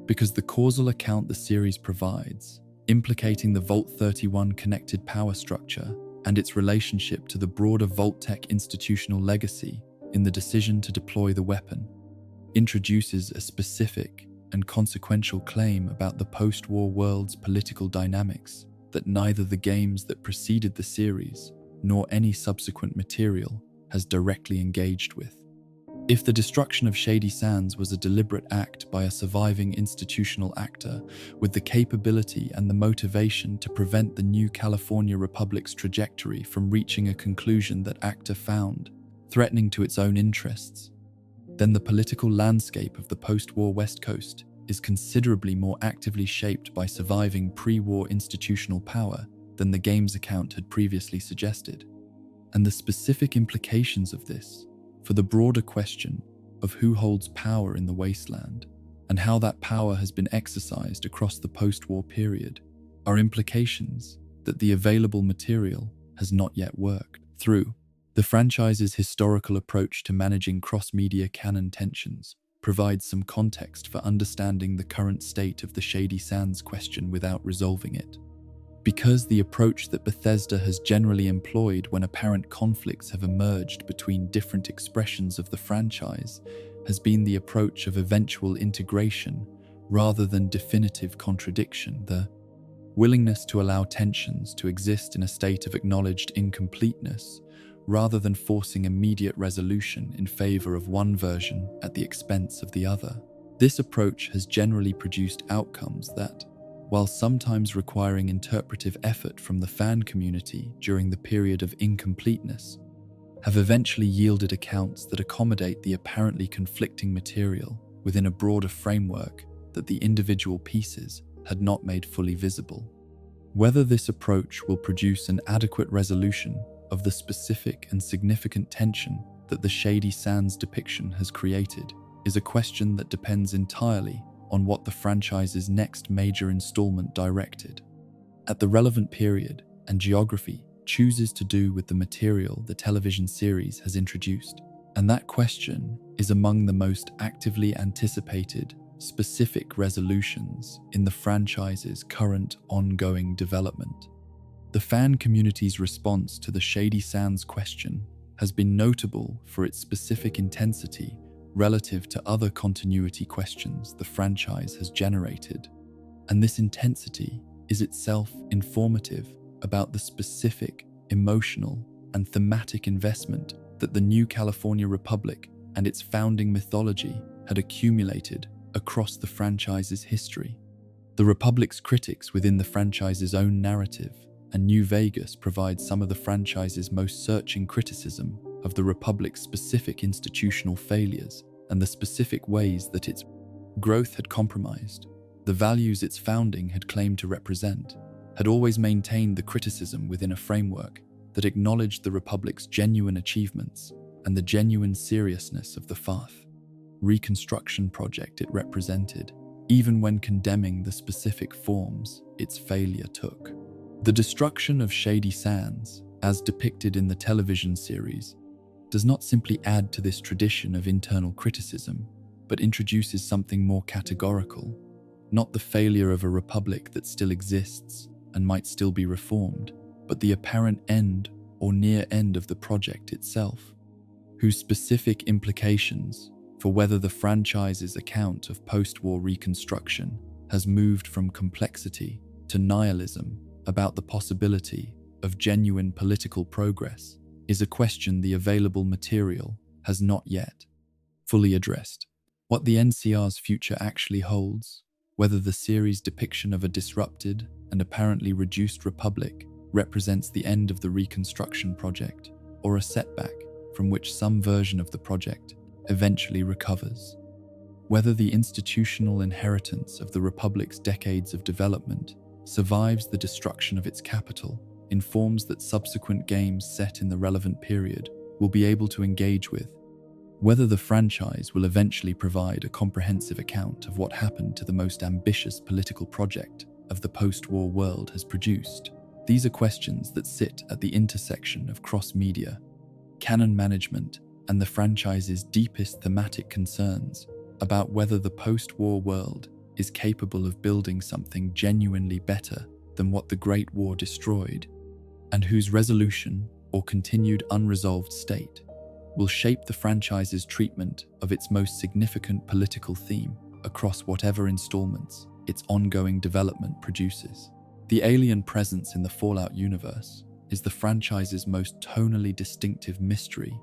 S1: because the causal account the series provides, implicating the Vault 31 connected power structure and its relationship to the broader Vault-Tec institutional legacy in the decision to deploy the weapon, introduces a specific and consequential claim about the post-war world's political dynamics that neither the games that preceded the series nor any subsequent material has directly engaged with. If the destruction of Shady Sands was a deliberate act by a surviving institutional actor with the capability and the motivation to prevent the new California Republic's trajectory from reaching a conclusion that actor found threatening to its own interests, then the political landscape of the post-war West Coast is considerably more actively shaped by surviving pre-war institutional power than the game's account had previously suggested. And the specific implications of this for the broader question of who holds power in the wasteland and how that power has been exercised across the post-war period are implications that the available material has not yet worked through. The franchise's historical approach to managing cross-media canon tensions provides some context for understanding the current state of the Shady Sands question without resolving it. Because the approach that Bethesda has generally employed when apparent conflicts have emerged between different expressions of the franchise has been the approach of eventual integration rather than definitive contradiction, the willingness to allow tensions to exist in a state of acknowledged incompleteness rather than forcing immediate resolution in favor of one version at the expense of the other. This approach has generally produced outcomes that, while sometimes requiring interpretive effort from the fan community during the period of incompleteness, have eventually yielded accounts that accommodate the apparently conflicting material within a broader framework that the individual pieces had not made fully visible. Whether this approach will produce an adequate resolution of the specific and significant tension that the Shady Sands depiction has created is a question that depends entirely on what the franchise's next major installment directed at the relevant period and geography chooses to do with the material the television series has introduced. And that question is among the most actively anticipated specific resolutions in the franchise's current ongoing development. The fan community's response to the Shady Sands question has been notable for its specific intensity relative to other continuity questions the franchise has generated, and this intensity is itself informative about the specific emotional and thematic investment that the new California Republic and its founding mythology had accumulated across the franchise's history. The Republic's critics within the franchise's own narrative and New Vegas provides some of the franchise's most searching criticism of the Republic's specific institutional failures and the specific ways that its growth had compromised the values its founding had claimed to represent, had always maintained the criticism within a framework that acknowledged the Republic's genuine achievements and the genuine seriousness of the FARTH reconstruction project it represented, even when condemning the specific forms its failure took. The destruction of Shady Sands, as depicted in the television series, does not simply add to this tradition of internal criticism, but introduces something more categorical, not the failure of a republic that still exists and might still be reformed, but the apparent end or near end of the project itself, whose specific implications for whether the franchise's account of post-war reconstruction has moved from complexity to nihilism about the possibility of genuine political progress is a question the available material has not yet fully addressed. What the NCR's future actually holds, whether the series' depiction of a disrupted and apparently reduced republic represents the end of the reconstruction project or a setback from which some version of the project eventually recovers. Whether the institutional inheritance of the republic's decades of development survives the destruction of its capital informs that subsequent games set in the relevant period will be able to engage with. Whether the franchise will eventually provide a comprehensive account of what happened to the most ambitious political project of the post-war world has produced. These are questions that sit at the intersection of cross-media, canon management, and the franchise's deepest thematic concerns about whether the post-war world is capable of building something genuinely better than what the Great War destroyed, and whose resolution or continued unresolved state will shape the franchise's treatment of its most significant political theme across whatever installments its ongoing development produces. The alien presence in the Fallout universe is the franchise's most tonally distinctive mystery,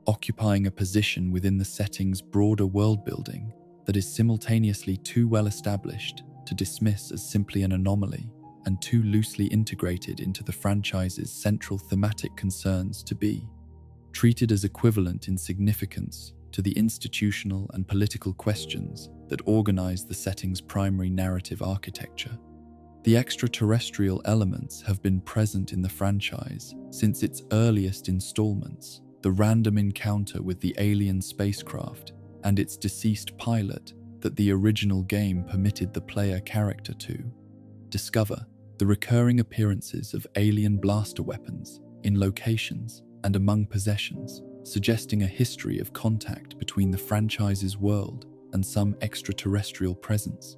S1: occupying a position within the setting's broader world-building that is simultaneously too well established to dismiss as simply an anomaly and too loosely integrated into the franchise's central thematic concerns to be treated as equivalent in significance to the institutional and political questions that organize the setting's primary narrative architecture. The extraterrestrial elements have been present in the franchise since its earliest installments, the random encounter with the alien spacecraft and its deceased pilot that the original game permitted the player character to discover, the recurring appearances of alien blaster weapons in locations and among possessions, suggesting a history of contact between the franchise's world and some extraterrestrial presence.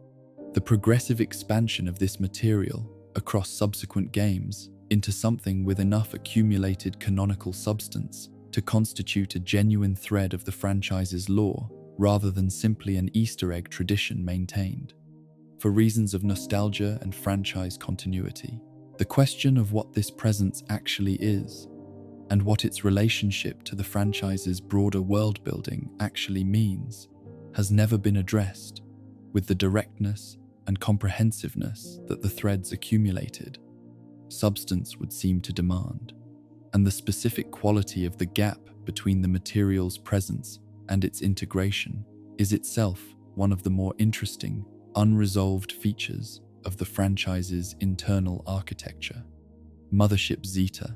S1: The progressive expansion of this material across subsequent games into something with enough accumulated canonical substance to constitute a genuine thread of the franchise's lore rather than simply an Easter egg tradition maintained. For reasons of nostalgia and franchise continuity, the question of what this presence actually is and what its relationship to the franchise's broader world-building actually means has never been addressed with the directness and comprehensiveness that the threads accumulated substance would seem to demand, and the specific quality of the gap between the material's presence and its integration is itself one of the more interesting, unresolved features of the franchise's internal architecture. Mothership Zeta,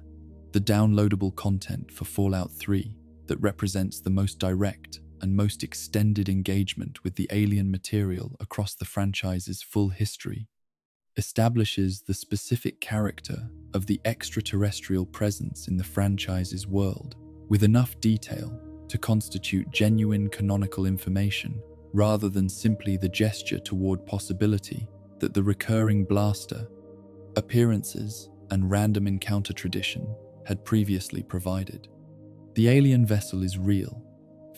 S1: the downloadable content for Fallout 3 that represents the most direct and most extended engagement with the alien material across the franchise's full history, establishes the specific character of the extraterrestrial presence in the franchise's world with enough detail to constitute genuine canonical information rather than simply the gesture toward possibility that the recurring blaster, appearances, and random encounter tradition had previously provided. The alien vessel is real,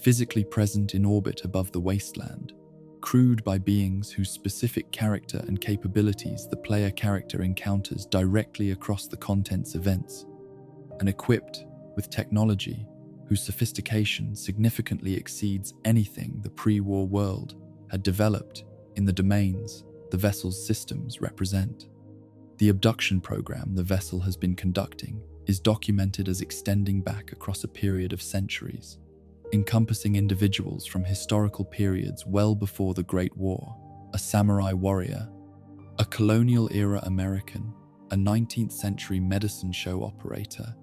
S1: physically present in orbit above the wasteland, crewed by beings whose specific character and capabilities the player character encounters directly across the content's events, and equipped with technology whose sophistication significantly exceeds anything the pre-war world had developed in the domains the vessel's systems represent. The abduction program the vessel has been conducting is documented as extending back across a period of centuries, encompassing individuals from historical periods well before the Great War, a samurai warrior, a colonial-era American, a 19th century medicine show operator,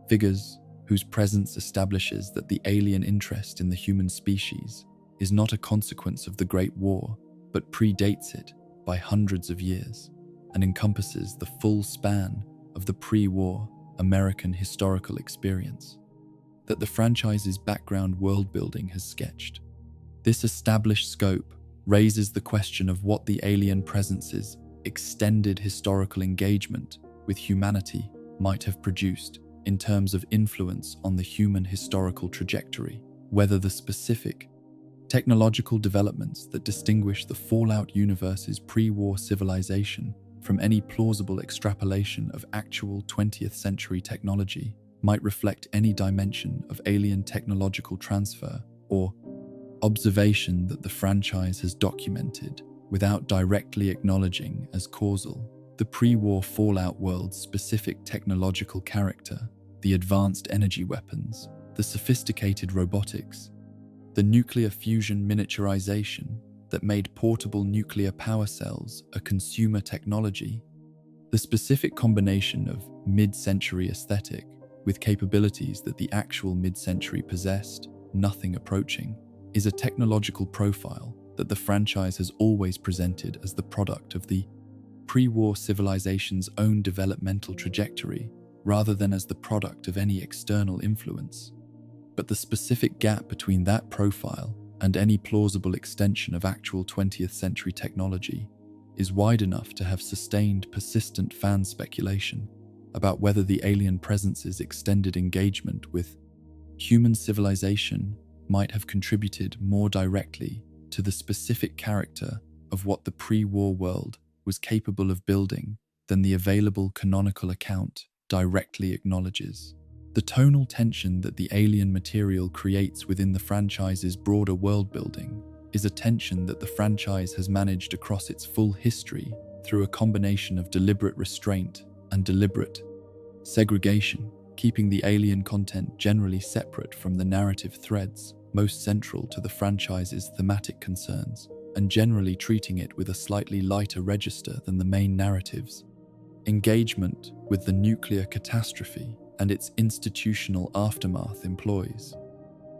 S1: figures whose presence establishes that the alien interest in the human species is not a consequence of the Great War, but predates it by hundreds of years, and encompasses the full span of the pre-war American historical experience that the franchise's background world-building has sketched. This established scope raises the question of what the alien presence's extended historical engagement with humanity might have produced in terms of influence on the human historical trajectory, whether the specific Technological developments that distinguish the Fallout universe's pre-war civilization from any plausible extrapolation of actual 20th century technology might reflect any dimension of alien technological transfer or observation that the franchise has documented without directly acknowledging as causal the pre-war Fallout world's specific technological character, the advanced energy weapons, the sophisticated robotics, the nuclear fusion miniaturization that made portable nuclear power cells a consumer technology, the specific combination of mid-century aesthetic with capabilities that the actual mid-century possessed, nothing approaching, is a technological profile that the franchise has always presented as the product of the pre-war civilization's own developmental trajectory, rather than as the product of any external influence. But the specific gap between that profile and any plausible extension of actual 20th century technology is wide enough to have sustained persistent fan speculation about whether the alien presence's extended engagement with human civilization might have contributed more directly to the specific character of what the pre-war world was capable of building than the available canonical account directly acknowledges. The tonal tension that the alien material creates within the franchise's broader world building is a tension that the franchise has managed across its full history through a combination of deliberate restraint and deliberate segregation, keeping the alien content generally separate from the narrative threads most central to the franchise's thematic concerns, and generally treating it with a slightly lighter register than the main narratives. Engagement with the nuclear catastrophe and its institutional aftermath employs.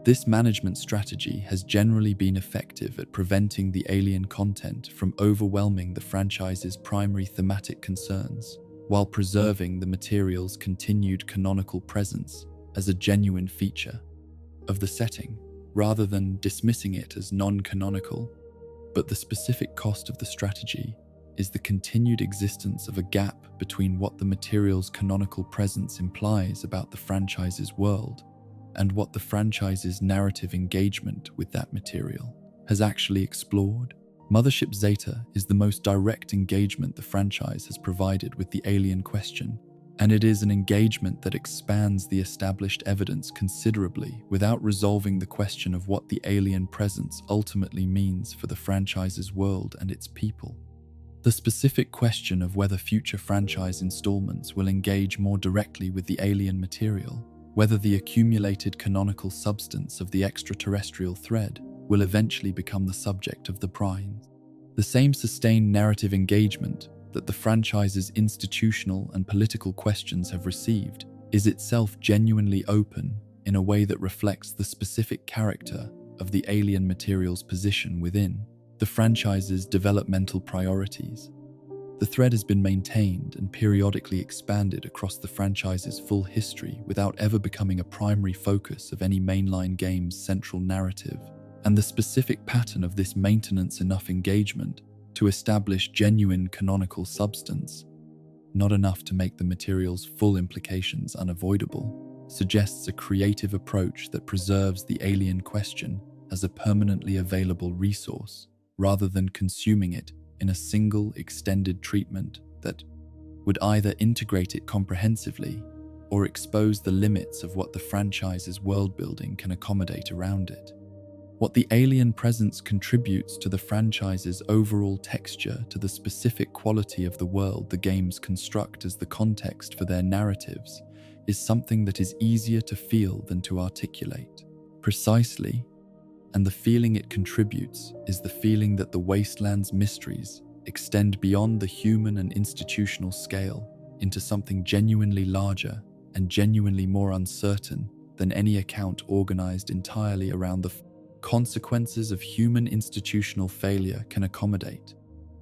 S1: This management strategy has generally been effective at preventing the alien content from overwhelming the franchise's primary thematic concerns, while preserving the material's continued canonical presence as a genuine feature of the setting, rather than dismissing it as non-canonical. But the specific cost of the strategy is the continued existence of a gap between what the material's canonical presence implies about the franchise's world and what the franchise's narrative engagement with that material has actually explored. Mothership Zeta is the most direct engagement the franchise has provided with the alien question, and it is an engagement that expands the established evidence considerably without resolving the question of what the alien presence ultimately means for the franchise's world and its people. The specific question of whether future franchise installments will engage more directly with the alien material, whether the accumulated canonical substance of the extraterrestrial thread will eventually become the subject of the prize. The same sustained narrative engagement that the franchise's institutional and political questions have received is itself genuinely open in a way that reflects the specific character of the alien material's position within the franchise's developmental priorities. The thread has been maintained and periodically expanded across the franchise's full history without ever becoming a primary focus of any mainline game's central narrative, and the specific pattern of this maintenance enough engagement to establish genuine canonical substance, not enough to make the material's full implications unavoidable, suggests a creative approach that preserves the alien question as a permanently available resource, rather than consuming it in a single extended treatment that would either integrate it comprehensively or expose the limits of what the franchise's world-building can accommodate around it. What the alien presence contributes to the franchise's overall texture to the specific quality of the world the games construct as the context for their narratives is something that is easier to feel than to articulate. Precisely, and the feeling it contributes is the feeling that the wastelands mysteries extend beyond the human and institutional scale into something genuinely larger and genuinely more uncertain than any account organized entirely around the consequences of human institutional failure can accommodate.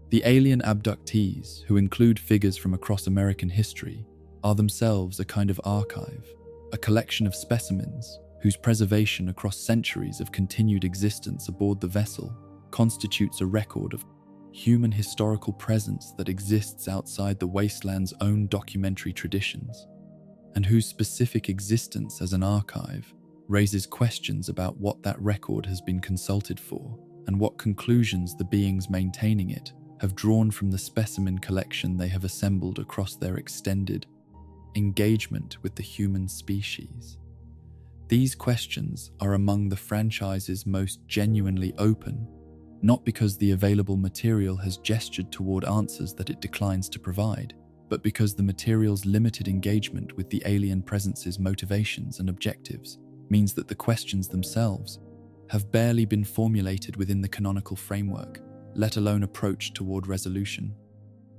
S1: The alien abductees, who include figures from across American history, are themselves a kind of archive, a collection of specimens whose preservation across centuries of continued existence aboard the vessel constitutes a record of human historical presence that exists outside the wasteland's own documentary traditions, and whose specific existence as an archive raises questions about what that record has been consulted for and what conclusions the beings maintaining it have drawn from the specimen collection they have assembled across their extended engagement with the human species. These questions are among the franchise's most genuinely open, not because the available material has gestured toward answers that it declines to provide, but because the material's limited engagement with the alien presence's motivations and objectives means that the questions themselves have barely been formulated within the canonical framework, let alone approached toward resolution.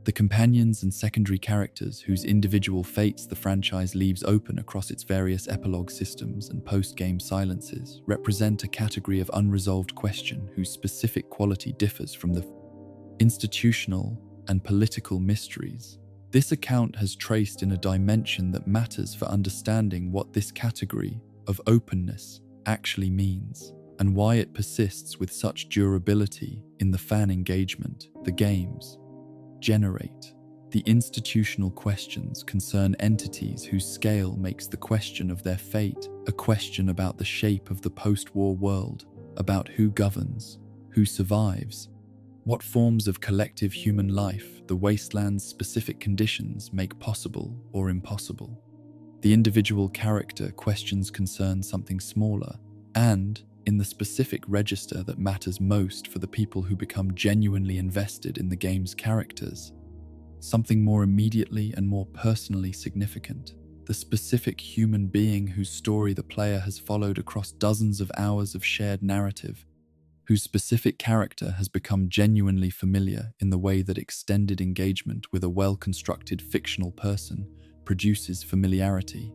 S1: The companions and secondary characters whose individual fates the franchise leaves open across its various epilogue systems and post-game silences represent a category of unresolved question whose specific quality differs from the institutional and political mysteries. This account has traced in a dimension that matters for understanding what this category of openness actually means and why it persists with such durability in the fan engagement the games generate. The institutional questions concern entities whose scale makes the question of their fate a question about the shape of the post-war world, about who governs, who survives, what forms of collective human life the wasteland's specific conditions make possible or impossible. The individual character questions concern something smaller, and in the specific register that matters most for the people who become genuinely invested in the game's characters, something more immediately and more personally significant, the specific human being whose story the player has followed across dozens of hours of shared narrative, whose specific character has become genuinely familiar in the way that extended engagement with a well-constructed fictional person produces familiarity,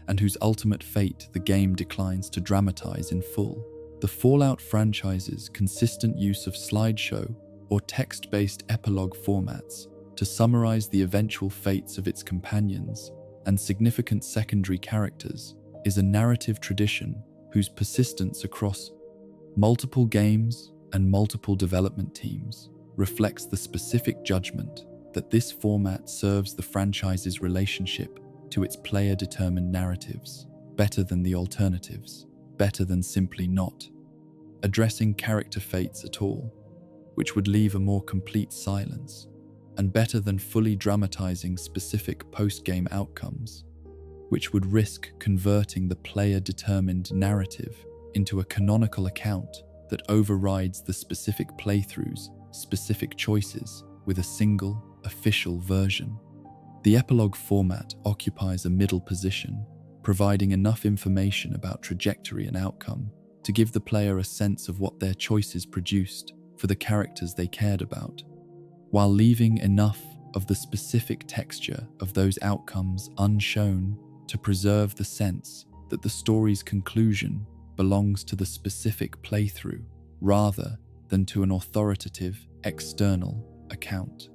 S1: and whose ultimate fate the game declines to dramatize in full. The Fallout franchise's consistent use of slideshow or text-based epilogue formats to summarize the eventual fates of its companions and significant secondary characters is a narrative tradition whose persistence across multiple games and multiple development teams reflects the specific judgment that this format serves the franchise's relationship to its player-determined narratives better than the alternatives, better than simply not addressing character fates at all, which would leave a more complete silence, and better than fully dramatizing specific post-game outcomes, which would risk converting the player-determined narrative into a canonical account that overrides the specific playthrough's specific choices with a single, official version. The epilogue format occupies a middle position, providing enough information about trajectory and outcome to give the player a sense of what their choices produced for the characters they cared about, while leaving enough of the specific texture of those outcomes unshown to preserve the sense that the story's conclusion belongs to the specific playthrough rather than to an authoritative external account.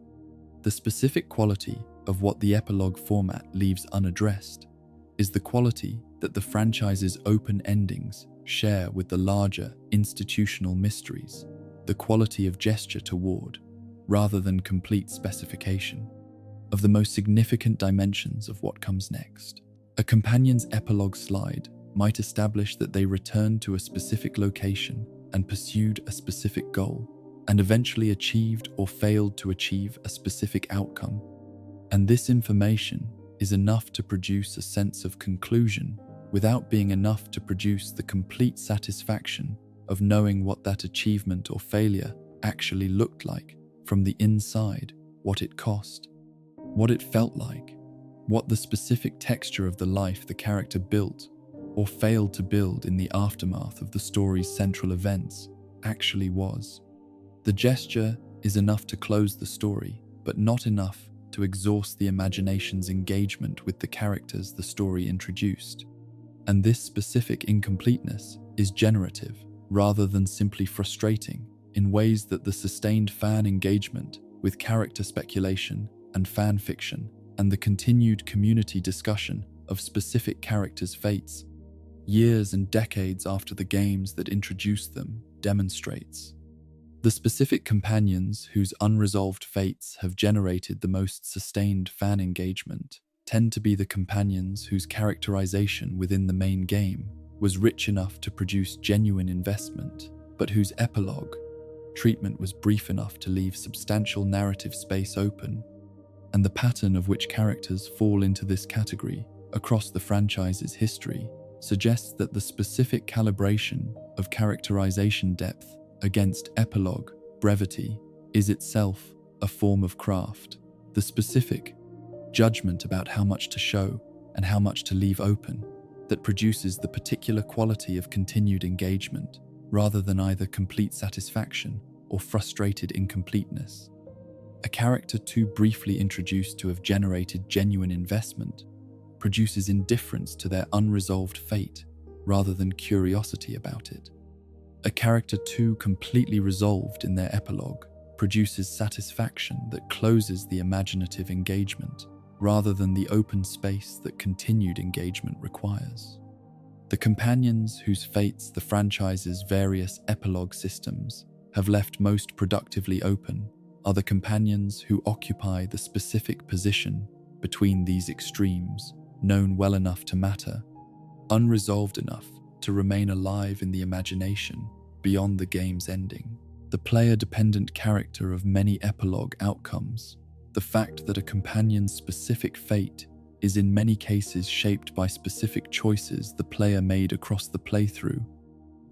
S1: The specific quality of what the epilogue format leaves unaddressed is the quality that the franchise's open endings share with the larger institutional mysteries, the quality of gesture toward, rather than complete specification, of the most significant dimensions of what comes next. A companion's epilogue slide might establish that they returned to a specific location and pursued a specific goal, and eventually achieved or failed to achieve a specific outcome. And this information is enough to produce a sense of conclusion without being enough to produce the complete satisfaction of knowing what that achievement or failure actually looked like from the inside, what it cost, what it felt like, what the specific texture of the life the character built or failed to build in the aftermath of the story's central events actually was. The gesture is enough to close the story, but not enough to exhaust the imagination's engagement with the characters the story introduced. And this specific incompleteness is generative rather than simply frustrating in ways that the sustained fan engagement with character speculation and fan fiction and the continued community discussion of specific characters' fates, years and decades after the games that introduced them, demonstrates. The specific companions whose unresolved fates have generated the most sustained fan engagement tend to be the companions whose characterization within the main game was rich enough to produce genuine investment, but whose epilogue treatment was brief enough to leave substantial narrative space open, and the pattern of which characters fall into this category across the franchise's history suggests that the specific calibration of characterization depth against epilogue brevity is itself a form of craft. The specific judgment about how much to show and how much to leave open that produces the particular quality of continued engagement, rather than either complete satisfaction or frustrated incompleteness. A character too briefly introduced to have generated genuine investment produces indifference to their unresolved fate rather than curiosity about it. A character too completely resolved in their epilogue produces satisfaction that closes the imaginative engagement rather than the open space that continued engagement requires. The companions whose fates the franchise's various epilogue systems have left most productively open are the companions who occupy the specific position between these extremes, known well enough to matter, unresolved enough to remain alive in the imagination beyond the game's ending. The player-dependent character of many epilogue outcomes, the fact that a companion's specific fate is in many cases shaped by specific choices the player made across the playthrough,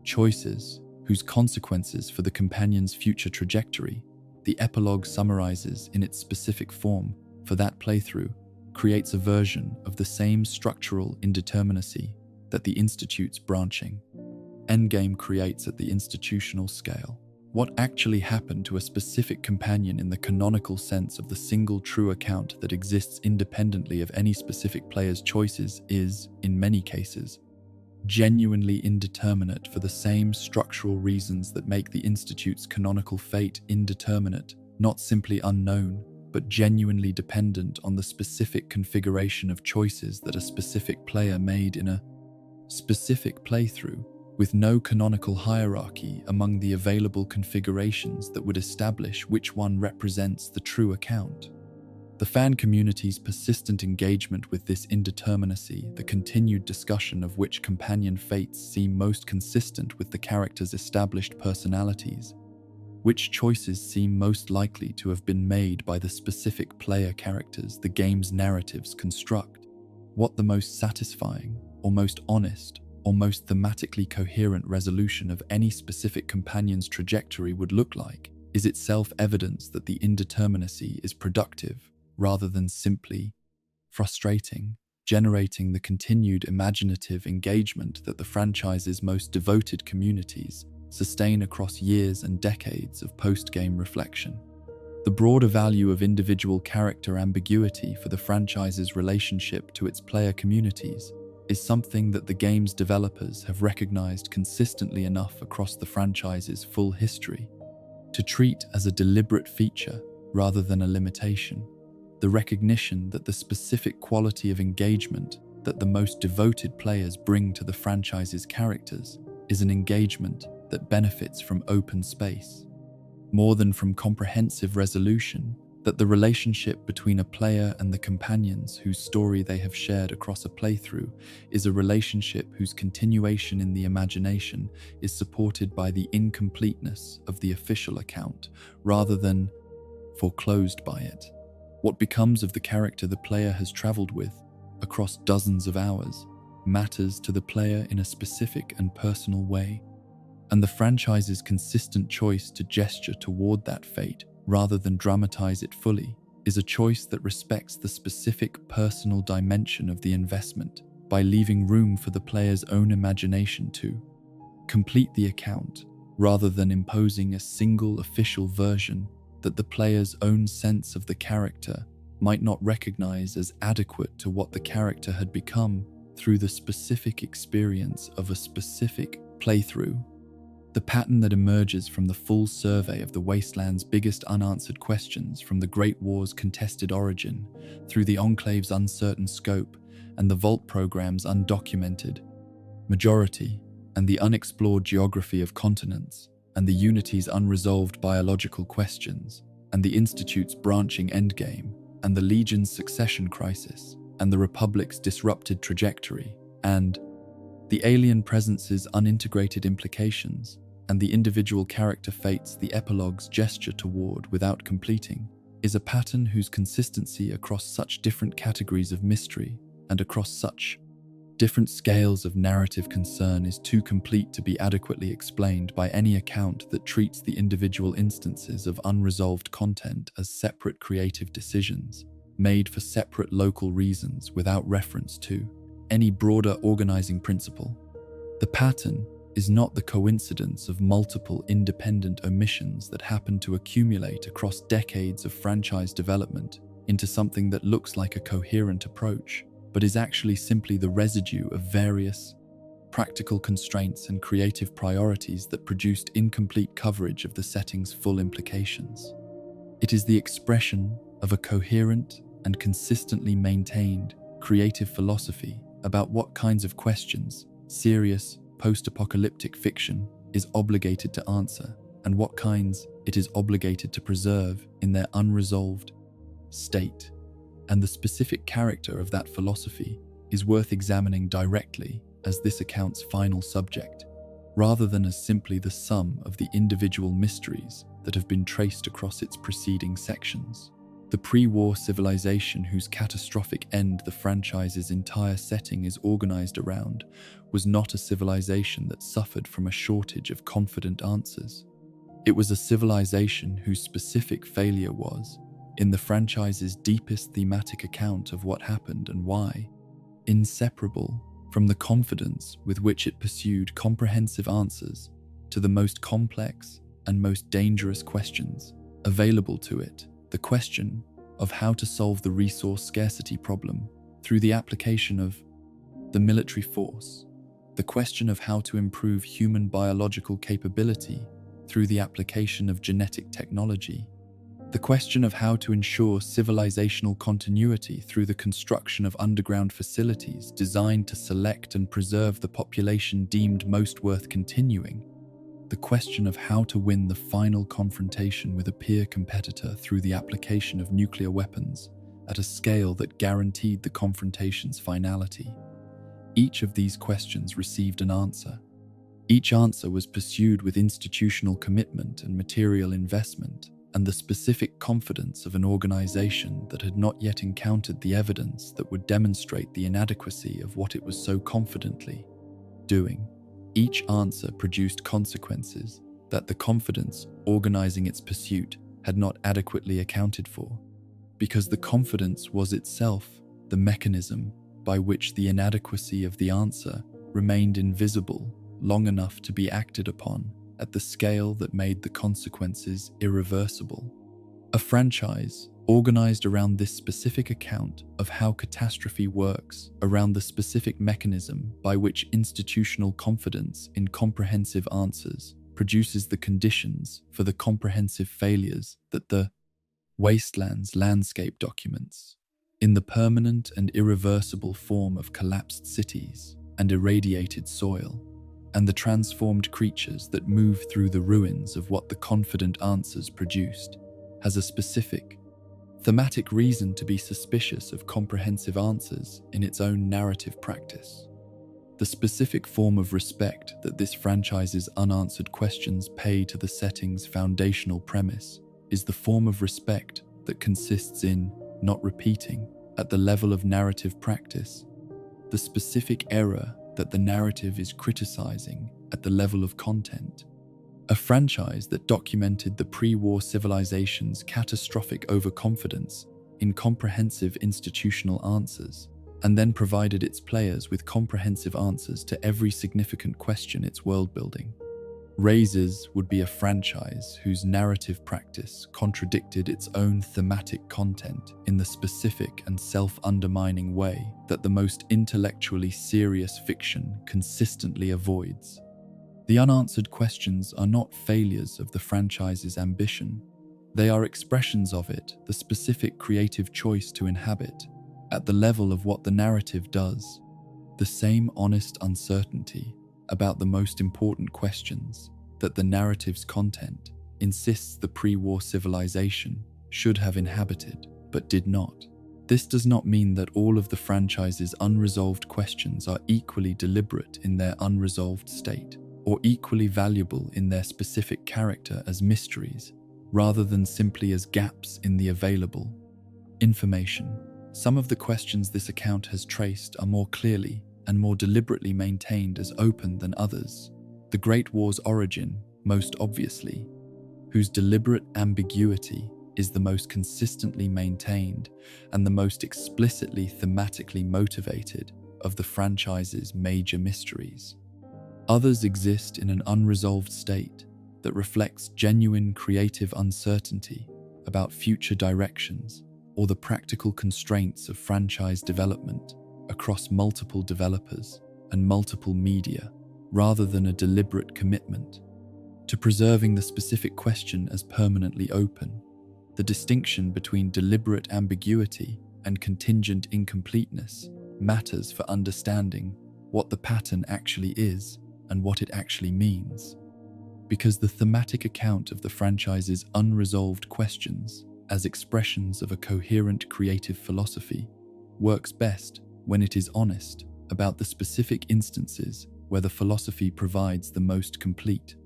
S1: choices whose consequences for the companion's future trajectory the epilogue summarizes in its specific form for that playthrough, creates a version of the same structural indeterminacy that the Institute's branching endgame creates at the institutional scale. What actually happened to a specific companion in the canonical sense of the single true account that exists independently of any specific player's choices is, in many cases, genuinely indeterminate for the same structural reasons that make the Institute's canonical fate indeterminate, not simply unknown, but genuinely dependent on the specific configuration of choices that a specific player made in a specific playthrough, with no canonical hierarchy among the available configurations that would establish which one represents the true account. The fan community's persistent engagement with this indeterminacy, the continued discussion of which companion fates seem most consistent with the character's established personalities, which choices seem most likely to have been made by the specific player characters the game's narratives construct, what the most satisfying, or most honest, or most thematically coherent resolution of any specific companion's trajectory would look like, is itself evidence that the indeterminacy is productive rather than simply frustrating, generating the continued imaginative engagement that the franchise's most devoted communities sustain across years and decades of post-game reflection. The broader value of individual character ambiguity for the franchise's relationship to its player communities is something that the game's developers have recognized consistently enough across the franchise's full history to treat as a deliberate feature rather than a limitation. The recognition that the specific quality of engagement that the most devoted players bring to the franchise's characters is an engagement that benefits from open space, more than from comprehensive resolution, that the relationship between a player and the companions whose story they have shared across a playthrough is a relationship whose continuation in the imagination is supported by the incompleteness of the official account rather than foreclosed by it. What becomes of the character the player has traveled with across dozens of hours matters to the player in a specific and personal way, and the franchise's consistent choice to gesture toward that fate rather than dramatize it fully is a choice that respects the specific personal dimension of the investment by leaving room for the player's own imagination to complete the account rather than imposing a single official version that the player's own sense of the character might not recognize as adequate to what the character had become through the specific experience of a specific playthrough. The pattern that emerges from the full survey of the wasteland's biggest unanswered questions, from the Great War's contested origin, through the Enclave's uncertain scope, and the Vault program's undocumented majority, and the unexplored geography of continents, and the Unity's unresolved biological questions, and the Institute's branching endgame, and the Legion's succession crisis, and the Republic's disrupted trajectory, and The alien presence's unintegrated implications, and the individual character fates the epilogue's gesture toward without completing, is a pattern whose consistency across such different categories of mystery and across such different scales of narrative concern is too complete to be adequately explained by any account that treats the individual instances of unresolved content as separate creative decisions made for separate local reasons without reference to any broader organizing principle. The pattern is not the coincidence of multiple independent omissions that happen to accumulate across decades of franchise development into something that looks like a coherent approach, but is actually simply the residue of various practical constraints and creative priorities that produced incomplete coverage of the setting's full implications. It is the expression of a coherent and consistently maintained creative philosophy about what kinds of questions serious post-apocalyptic fiction is obligated to answer and what kinds it is obligated to preserve in their unresolved state. And the specific character of that philosophy is worth examining directly as this account's final subject, rather than as simply the sum of the individual mysteries that have been traced across its preceding sections. The pre-war civilization whose catastrophic end the franchise's entire setting is organized around was not a civilization that suffered from a shortage of confident answers. It was a civilization whose specific failure was, in the franchise's deepest thematic account of what happened and why, inseparable from the confidence with which it pursued comprehensive answers to the most complex and most dangerous questions available to it. The question of how to solve the resource scarcity problem through the application of the military force, the question of how to improve human biological capability through the application of genetic technology, the question of how to ensure civilizational continuity through the construction of underground facilities designed to select and preserve the population deemed most worth continuing, the question of how to win the final confrontation with a peer competitor through the application of nuclear weapons at a scale that guaranteed the confrontation's finality. Each of these questions received an answer. Each answer was pursued with institutional commitment and material investment, and the specific confidence of an organization that had not yet encountered the evidence that would demonstrate the inadequacy of what it was so confidently doing. Each answer produced consequences that the confidence organizing its pursuit had not adequately accounted for, because the confidence was itself the mechanism by which the inadequacy of the answer remained invisible long enough to be acted upon at the scale that made the consequences irreversible. A franchise organized around this specific account of how catastrophe works, around the specific mechanism by which institutional confidence in comprehensive answers produces the conditions for the comprehensive failures that the wastelands landscape documents, in the permanent and irreversible form of collapsed cities and irradiated soil, and the transformed creatures that move through the ruins of what the confident answers produced, has a specific thematic reason to be suspicious of comprehensive answers in its own narrative practice. The specific form of respect that this franchise's unanswered questions pay to the setting's foundational premise is the form of respect that consists in not repeating, at the level of narrative practice, the specific error that the narrative is criticizing at the level of content. A franchise that documented the pre-war civilization's catastrophic overconfidence in comprehensive institutional answers, and then provided its players with comprehensive answers to every significant question its world-building raises would be a franchise whose narrative practice contradicted its own thematic content in the specific and self-undermining way that the most intellectually serious fiction consistently avoids. The unanswered questions are not failures of the franchise's ambition. They are expressions of it, the specific creative choice to inhabit, at the level of what the narrative does, the same honest uncertainty about the most important questions that the narrative's content insists the pre-war civilization should have inhabited, but did not. This does not mean that all of the franchise's unresolved questions are equally deliberate in their unresolved state, or equally valuable in their specific character as mysteries, rather than simply as gaps in the available information. Some of the questions this account has traced are more clearly and more deliberately maintained as open than others. The Great War's origin, most obviously, whose deliberate ambiguity is the most consistently maintained and the most explicitly thematically motivated of the franchise's major mysteries. Others exist in an unresolved state that reflects genuine creative uncertainty about future directions or the practical constraints of franchise development across multiple developers and multiple media, rather than a deliberate commitment to preserving the specific question as permanently open. The distinction between deliberate ambiguity and contingent incompleteness matters for understanding what the pattern actually is and what it actually means, because the thematic account of the franchise's unresolved questions as expressions of a coherent creative philosophy works best when it is honest about the specific instances where the philosophy provides the most complete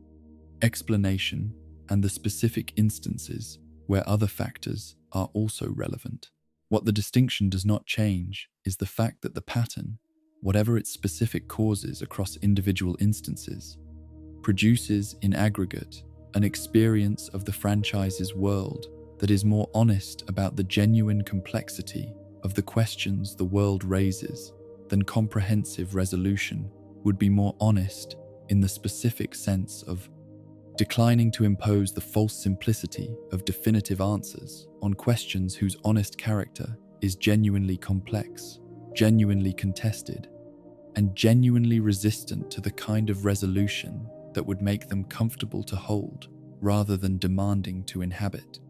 S1: explanation and the specific instances where other factors are also relevant. What the distinction does not change is the fact that the pattern, whatever its specific causes across individual instances, produces in aggregate an experience of the franchise's world that is more honest about the genuine complexity of the questions the world raises than comprehensive resolution would be more honest in the specific sense of declining to impose the false simplicity of definitive answers on questions whose honest character is genuinely complex, genuinely contested, and genuinely resistant to the kind of resolution that would make them comfortable to hold rather than demanding to inhabit.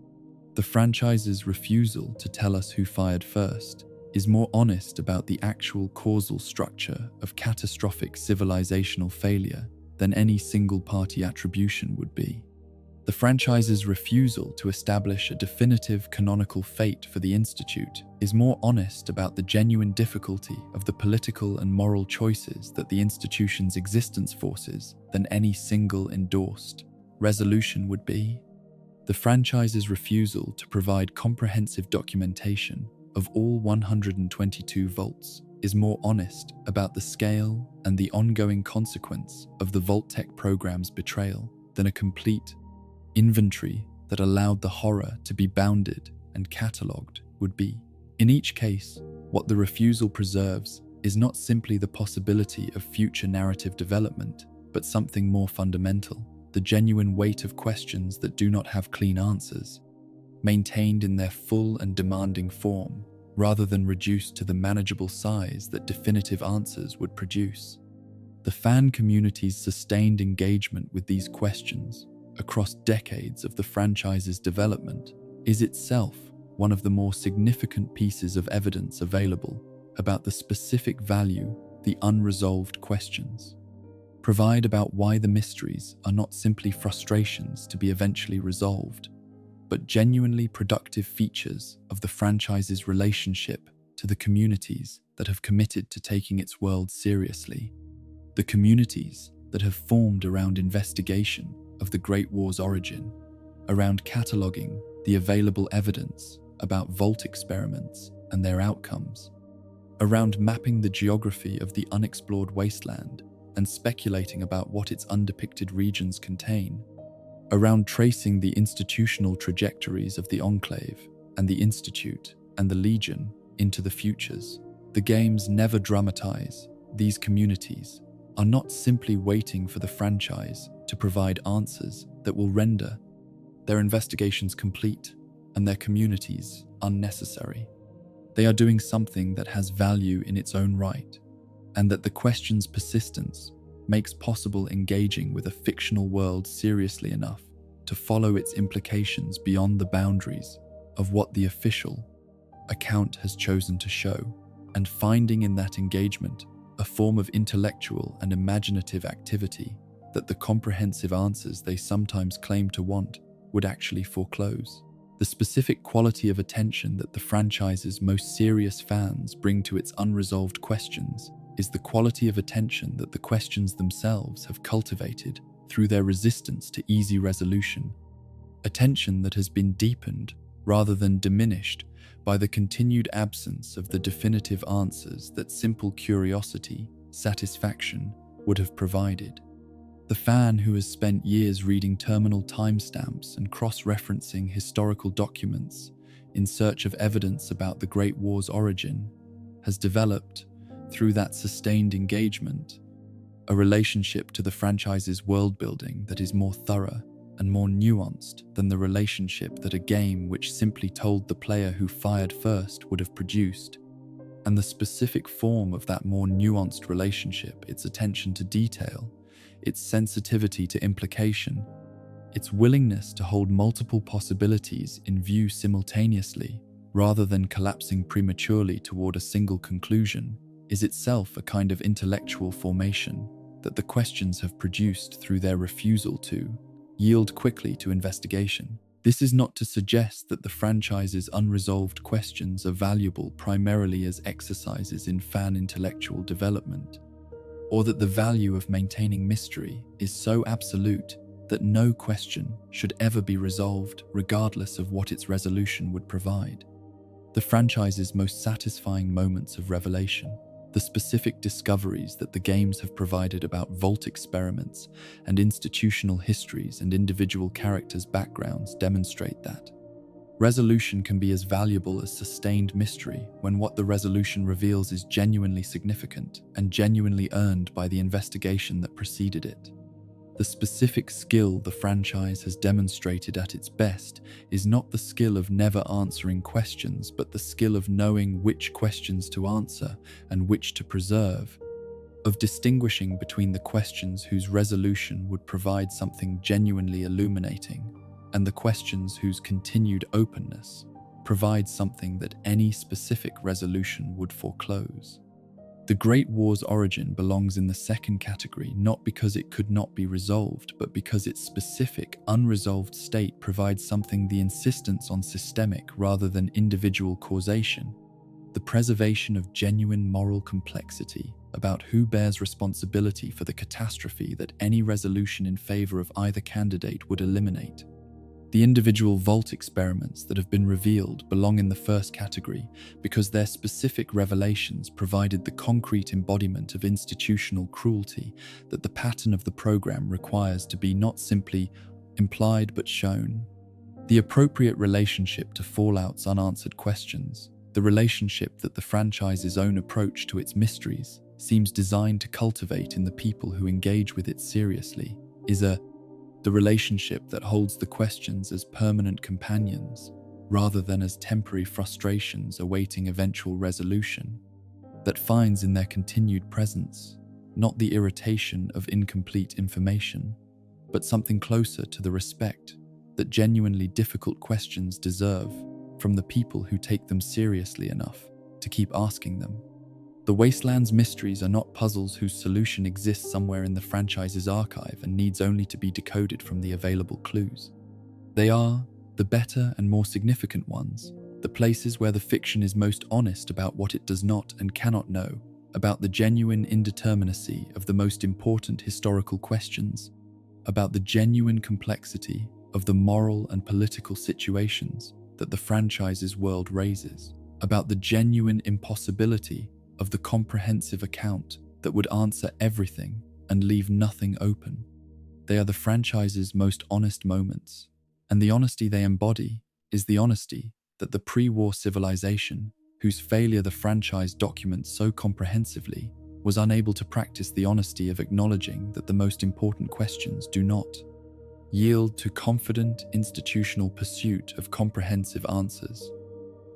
S1: The franchise's refusal to tell us who fired first is more honest about the actual causal structure of catastrophic civilizational failure than any single-party attribution would be. The franchise's refusal to establish a definitive canonical fate for the Institute is more honest about the genuine difficulty of the political and moral choices that the institution's existence forces than any single endorsed resolution would be. The franchise's refusal to provide comprehensive documentation of all 122 vaults is more honest about the scale and the ongoing consequence of the Vault-Tec program's betrayal than a complete inventory that allowed the horror to be bounded and catalogued would be. In each case, what the refusal preserves is not simply the possibility of future narrative development, but something more fundamental: the genuine weight of questions that do not have clean answers, maintained in their full and demanding form, rather than reduced to the manageable size that definitive answers would produce. The fan community's sustained engagement with these questions across decades of the franchise's development is itself one of the more significant pieces of evidence available about the specific value the unresolved questions provide about why the mysteries are not simply frustrations to be eventually resolved, but genuinely productive features of the franchise's relationship to the communities that have committed to taking its world seriously. The communities that have formed around investigation of the Great War's origin, around cataloguing the available evidence about vault experiments and their outcomes, around mapping the geography of the unexplored wasteland and speculating about what its undepicted regions contain, around tracing the institutional trajectories of the Enclave and the Institute and the Legion into the futures. The games never dramatize. These communities are not simply waiting for the franchise to provide answers that will render their investigations complete and their communities unnecessary. They are doing something that has value in its own right, and that the question's persistence makes possible engaging with a fictional world seriously enough to follow its implications beyond the boundaries of what the official account has chosen to show, and finding in that engagement a form of intellectual and imaginative activity that the comprehensive answers they sometimes claim to want would actually foreclose. The specific quality of attention that the franchise's most serious fans bring to its unresolved questions is the quality of attention that the questions themselves have cultivated through their resistance to easy resolution. Attention that has been deepened rather than diminished by the continued absence of the definitive answers that simple curiosity, satisfaction would have provided. The fan who has spent years reading terminal timestamps and cross-referencing historical documents in search of evidence about the Great War's origin has developed, through that sustained engagement, a relationship to the franchise's world-building that is more thorough and more nuanced than the relationship that a game which simply told the player who fired first would have produced. And the specific form of that more nuanced relationship, its attention to detail, its sensitivity to implication, its willingness to hold multiple possibilities in view simultaneously, rather than collapsing prematurely toward a single conclusion, is itself a kind of intellectual formation that the questions have produced through their refusal to yield quickly to investigation. This is not to suggest that the franchise's unresolved questions are valuable primarily as exercises in fan intellectual development, or that the value of maintaining mystery is so absolute that no question should ever be resolved regardless of what its resolution would provide. The franchise's most satisfying moments of revelation, the specific discoveries that the games have provided about vault experiments and institutional histories and individual characters' backgrounds, demonstrate that resolution can be as valuable as sustained mystery when what the resolution reveals is genuinely significant and genuinely earned by the investigation that preceded it. The specific skill the franchise has demonstrated at its best is not the skill of never answering questions, but the skill of knowing which questions to answer and which to preserve, of distinguishing between the questions whose resolution would provide something genuinely illuminating and the questions whose continued openness provides something that any specific resolution would foreclose. The Great War's origin belongs in the second category not because it could not be resolved, but because its specific, unresolved state provides something the insistence on systemic rather than individual causation, the preservation of genuine moral complexity about who bears responsibility for the catastrophe that any resolution in favor of either candidate would eliminate. The individual vault experiments that have been revealed belong in the first category because their specific revelations provided the concrete embodiment of institutional cruelty that the pattern of the program requires to be not simply implied but shown. The appropriate relationship to Fallout's unanswered questions, the relationship that the franchise's own approach to its mysteries seems designed to cultivate in the people who engage with it seriously, is the relationship that holds the questions as permanent companions, rather than as temporary frustrations awaiting eventual resolution, that finds in their continued presence not the irritation of incomplete information, but something closer to the respect that genuinely difficult questions deserve from the people who take them seriously enough to keep asking them. The Wastelands mysteries are not puzzles whose solution exists somewhere in the franchise's archive and needs only to be decoded from the available clues. They are the better and more significant ones, the places where the fiction is most honest about what it does not and cannot know, about the genuine indeterminacy of the most important historical questions, about the genuine complexity of the moral and political situations that the franchise's world raises, about the genuine impossibility of the comprehensive account that would answer everything and leave nothing open. They are the franchise's most honest moments, and the honesty they embody is the honesty that the pre-war civilization, whose failure the franchise documents so comprehensively, was unable to practice the honesty of acknowledging that the most important questions do not yield to confident institutional pursuit of comprehensive answers,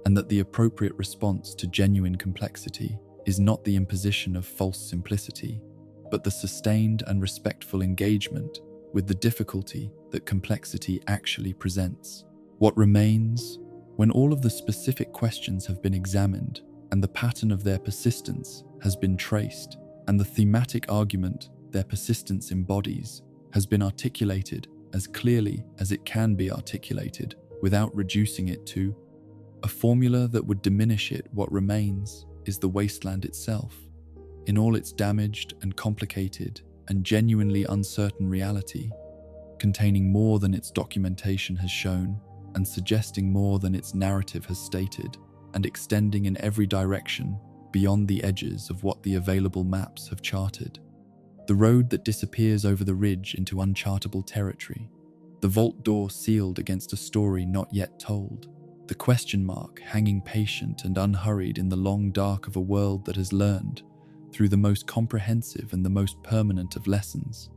S1: and that the appropriate response to genuine complexity is not the imposition of false simplicity, but the sustained and respectful engagement with the difficulty that complexity actually presents. What remains, when all of the specific questions have been examined and the pattern of their persistence has been traced, and the thematic argument their persistence embodies has been articulated as clearly as it can be articulated, without reducing it to a formula that would diminish it. What remains is the wasteland itself, in all its damaged and complicated and genuinely uncertain reality, containing more than its documentation has shown and suggesting more than its narrative has stated, and extending in every direction beyond the edges of what the available maps have charted. The road that disappears over the ridge into unchartable territory, the vault door sealed against a story not yet told, the question mark hanging patient and unhurried in the long dark of a world that has learned, through the most comprehensive and the most permanent of lessons,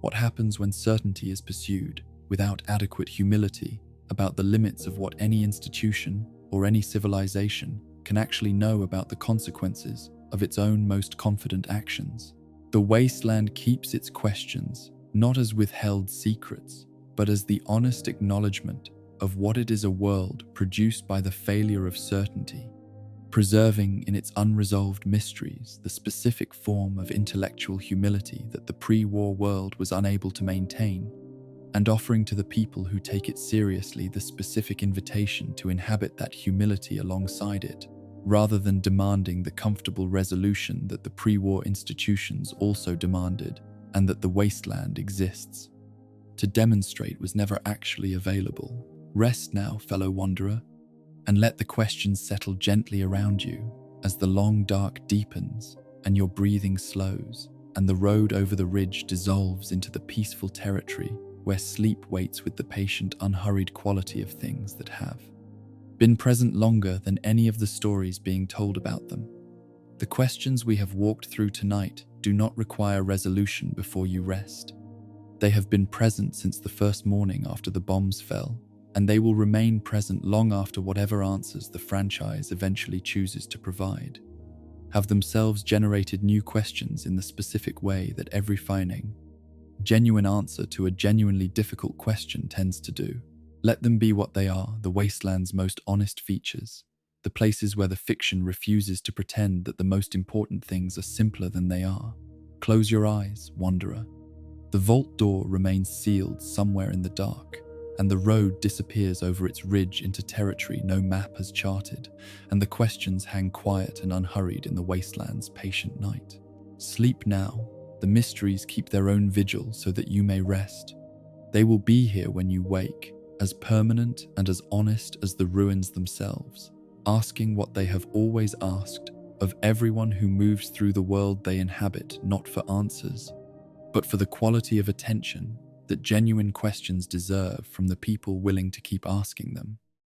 S1: what happens when certainty is pursued without adequate humility about the limits of what any institution or any civilization can actually know about the consequences of its own most confident actions. The wasteland keeps its questions not as withheld secrets, but as the honest acknowledgement of what it is, a world produced by the failure of certainty, preserving in its unresolved mysteries the specific form of intellectual humility that the pre-war world was unable to maintain, and offering to the people who take it seriously the specific invitation to inhabit that humility alongside it, rather than demanding the comfortable resolution that the pre-war institutions also demanded, and that the wasteland exists to demonstrate was never actually available. Rest now, fellow wanderer, and let the questions settle gently around you as the long dark deepens and your breathing slows and the road over the ridge dissolves into the peaceful territory where sleep waits with the patient, unhurried quality of things that have been present longer than any of the stories being told about them. The questions we have walked through tonight do not require resolution before you rest. They have been present since the first morning after the bombs fell, and they will remain present long after whatever answers the franchise eventually chooses to provide have themselves generated new questions in the specific way that every finding, genuine answer to a genuinely difficult question tends to do. Let them be what they are, the wasteland's most honest features, the places where the fiction refuses to pretend that the most important things are simpler than they are. Close your eyes, wanderer. The vault door remains sealed somewhere in the dark, and the road disappears over its ridge into territory no map has charted, and the questions hang quiet and unhurried in the wasteland's patient night. Sleep now. The mysteries keep their own vigil so that you may rest. They will be here when you wake, as permanent and as honest as the ruins themselves, asking what they have always asked of everyone who moves through the world they inhabit, not for answers, but for the quality of attention that genuine questions deserve from the people willing to keep asking them.